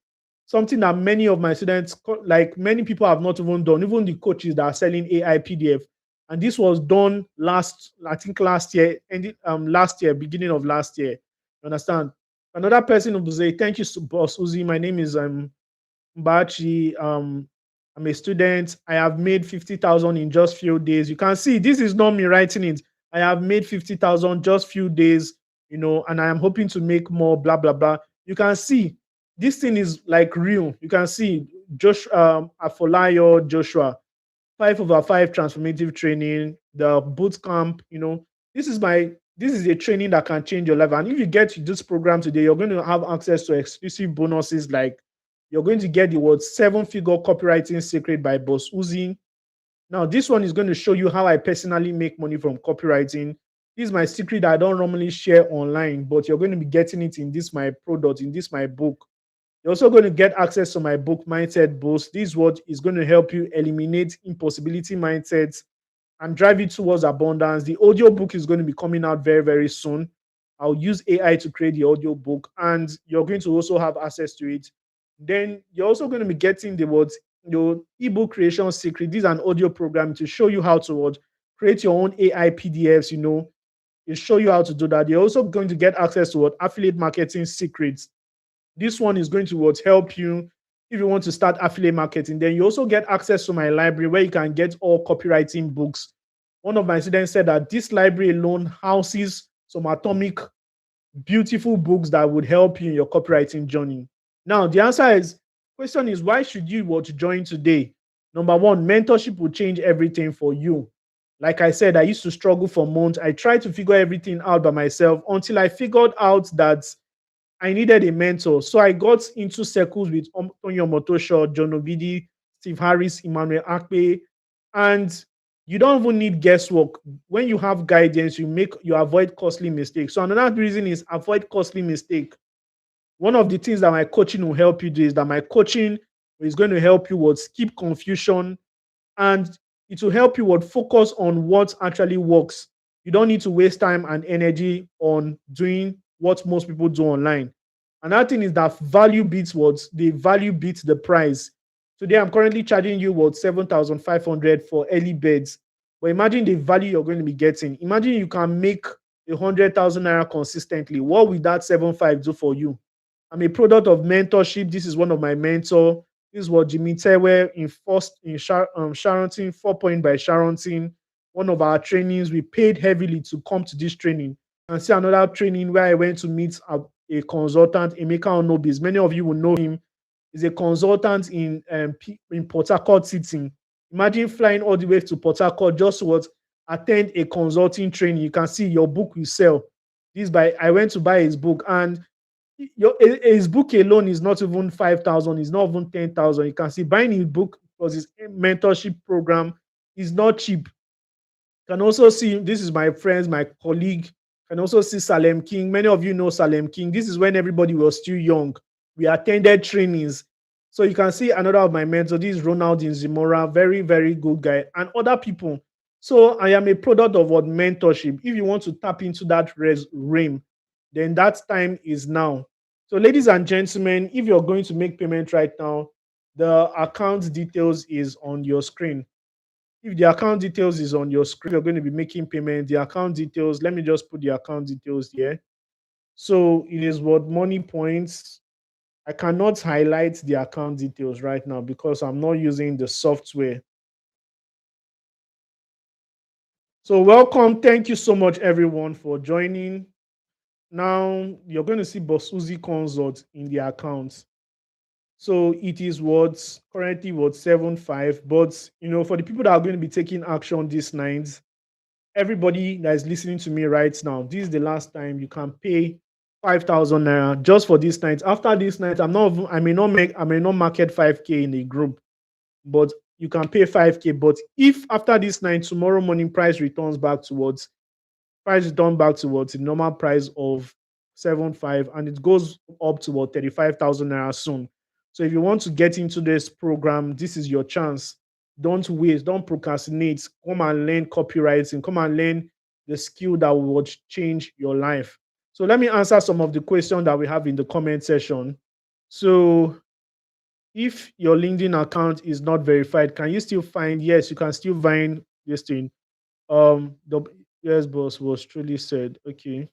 A: Something that many of my students, like many people have not even done, even the coaches that are selling AI PDF. And this was done last year, beginning of last year. You understand? Another person will say, thank you, Boss Uzi. My name is Mbachi. I'm a student. I have made 50,000 in just few days. You can see this is not me writing it. I have made 50,000 just few days, and I am hoping to make more, blah, blah, blah. You can see This thing is like real. You can see Joshua, Afolayo, Joshua, 5/5 transformative training, the boot camp. This is a training that can change your life. And if you get to this program today, you're going to have access to exclusive bonuses like you're going to get the word 7-figure copywriting secret by Boss Uzi. Now, this one is going to show you how I personally make money from copywriting. This is my secret that I don't normally share online, but you're going to be getting it in this my product, in this my book. You're also going to get access to my book, Mindset Boost. This is what is going to help you eliminate impossibility mindsets and drive you towards abundance. The audio book is going to be coming out very, very soon. I'll use AI to create the audio book, and you're going to also have access to it. Then you're also going to be getting the words your ebook creation secret. This is an audio program to show you how to create your own AI PDFs. It show you how to do that. You're also going to get access to what affiliate marketing secrets. This one is going to help you if you want to start affiliate marketing. Then you also get access to my library where you can get all copywriting books. One of my students said that this library alone houses some atomic, beautiful books that would help you in your copywriting journey. Now, the answer is question is why should you want to join today? Number one, mentorship will change everything for you. Like I said, I used to struggle for months. I tried to figure everything out by myself until I figured out that I needed a mentor. So I got into circles with Tonyo Motosho, John Obidi, Steve Harris, Emmanuel Akpe, and you don't even need guesswork. When you have guidance, you avoid costly mistakes. So another reason is avoid costly mistake. One of the things that my coaching will help you do is that my coaching is going to help you with skip confusion, and it will help you would focus on what actually works. You don't need to waste time and energy on doing what most people do online. Another thing is that value beats the price. Today I'm currently charging you what 7,500 for early beds. But imagine the value you're going to be getting. Imagine you can make 100,000 naira consistently. What will that 7.5 do for you? I'm a product of mentorship. This is one of my mentor. This is what Jimmy Tewe in Sharonton, 4 Point by Sharonton. One of our trainings, we paid heavily to come to this training. And see another training where I went to meet a consultant, Emeka Onobis. Many of you will know him. He's a consultant in Port Harcourt City. Imagine flying all the way to Port Harcourt just to attend a consulting training. You can see your book will sell. I went to buy his book, and his book alone is not even 5,000. It's not even 10,000. You can see buying his book because his mentorship program is not cheap. You can also see this is my friends, my colleague. You can also see Salem King. Many of you know Salem King. This is when everybody was still young. We attended trainings. So you can see another of my mentors. This is Ronald Inzimora, very, very good guy, and other people. So I am a product of what mentorship. If you want to tap into that realm, then that time is now. So, ladies and gentlemen, if you're going to make payment right now, the account details is on your screen. If the account details is on your screen, you're going to be making payment. The account details, let me just put the account details here. So it is what money points. I cannot highlight the account details right now because I'm not using the software. So welcome. Thank you so much, everyone, for joining. Now you're going to see Bosuzi Consult in the account. So it is what's currently what 7.5. But for the people that are going to be taking action this night, everybody that is listening to me right now, this is the last time you can pay 5,000 naira just for this night. After this night, I may not market 5K in a group, but you can pay 5K. But if after this night, tomorrow morning price returns back towards the normal price of 7.5, and it goes up to about 35,000 naira soon. So if you want to get into this program, this is your chance. Don't wait, don't procrastinate. Come and learn copywriting. Come and learn the skill that will change your life. So let me answer some of the questions that we have in the comment section. So if your LinkedIn account is not verified, can you still find? Yes, you can still find this thing. The yes, boss was truly said. Okay.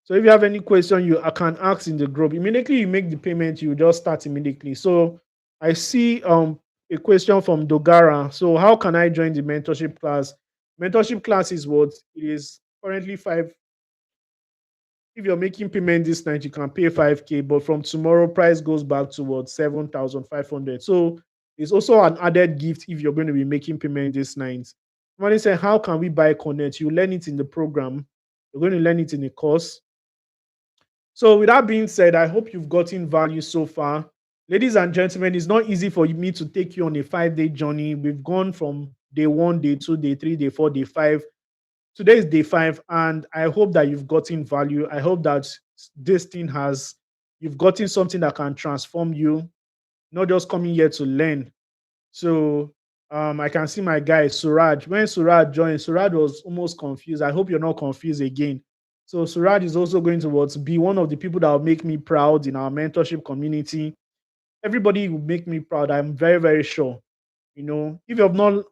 A: So if you have any question, I can ask in the group. Immediately you make the payment, you just start immediately. So I see a question from Dogara. So how can I join the mentorship class? Mentorship class is what it is currently If you're making payment this night, you can pay 5K, but from tomorrow, price goes back towards 7,500. So it's also an added gift if you're going to be making payment this night. Somebody said, how can we buy Connect? You learn it in the program. You're going to learn it in the course. So, with that being said, I hope you've gotten value so far. Ladies and gentlemen, it's not easy for me to take you on a 5 day journey. We've gone from day one, day two, day three, day four, day five. Today is day five, and I hope that you've gotten value. I hope that this thing has, you've gotten something that can transform you, not just coming here to learn. So I can see my guy Suraj. When Suraj joined, Suraj was almost confused. I hope you're not confused again. So Suraj is also going to be one of the people that will make me proud in our mentorship community. Everybody will make me proud. I'm very, very sure. If you have not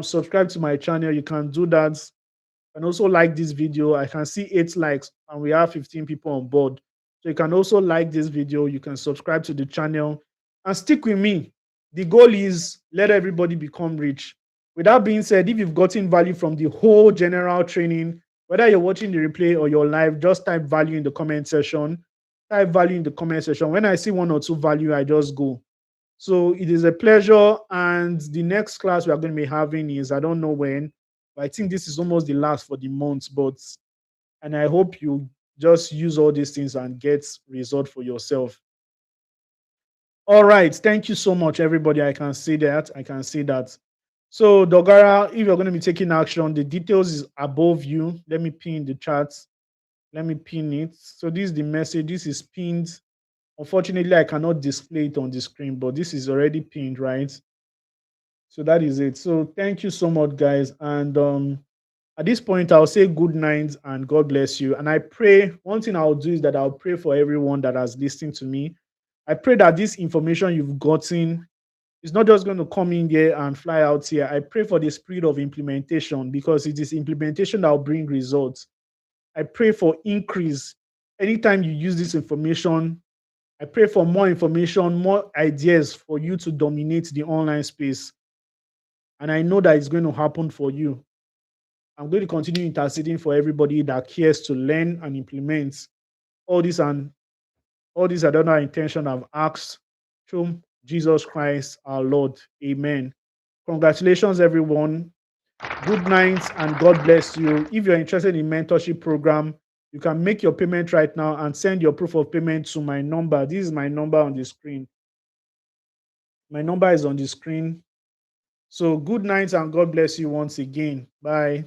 A: subscribed to my channel, you can do that and also like this video. I can see 8 likes and we have 15 people on board. So you can also like this video. You can subscribe to the channel and stick with me. The goal is let everybody become rich. With that being said, if you've gotten value from the whole general training, whether you're watching the replay or you're live, just type value in the comment section. Type value in the comment section. When I see one or two value, I just go. So it is a pleasure. And the next class we are going to be having is, I don't know when, but I think this is almost the last for the month. And I hope you just use all these things and get result for yourself. All right. Thank you so much, everybody. I can see that. I can see that. So, Dogara, if you're going to be taking action, the details is above you. Let me pin the chat. Let me pin it. So, this is the message. This is pinned. Unfortunately, I cannot display it on the screen, but this is already pinned, right? So that is it. So thank you so much, guys. And at this point, I'll say good night and God bless you. And I pray, one thing I'll do is that I'll pray for everyone that has listened to me. I pray that this information you've gotten is not just going to come in here and fly out here. I pray for the spirit of implementation because it is implementation that will bring results. I pray for increase. Anytime you use this information, I pray for more information, more ideas for you to dominate the online space. And I know that it's going to happen for you. I'm going to continue interceding for everybody that cares to learn and implement all this and all these other intention I've asked through Jesus Christ our Lord. Amen. Congratulations, everyone. Good night and God bless you. If you're interested in mentorship program, you can make your payment right now and send your proof of payment to my number. This is my number on the screen. My number is on the screen. So good night and God bless you once again. Bye.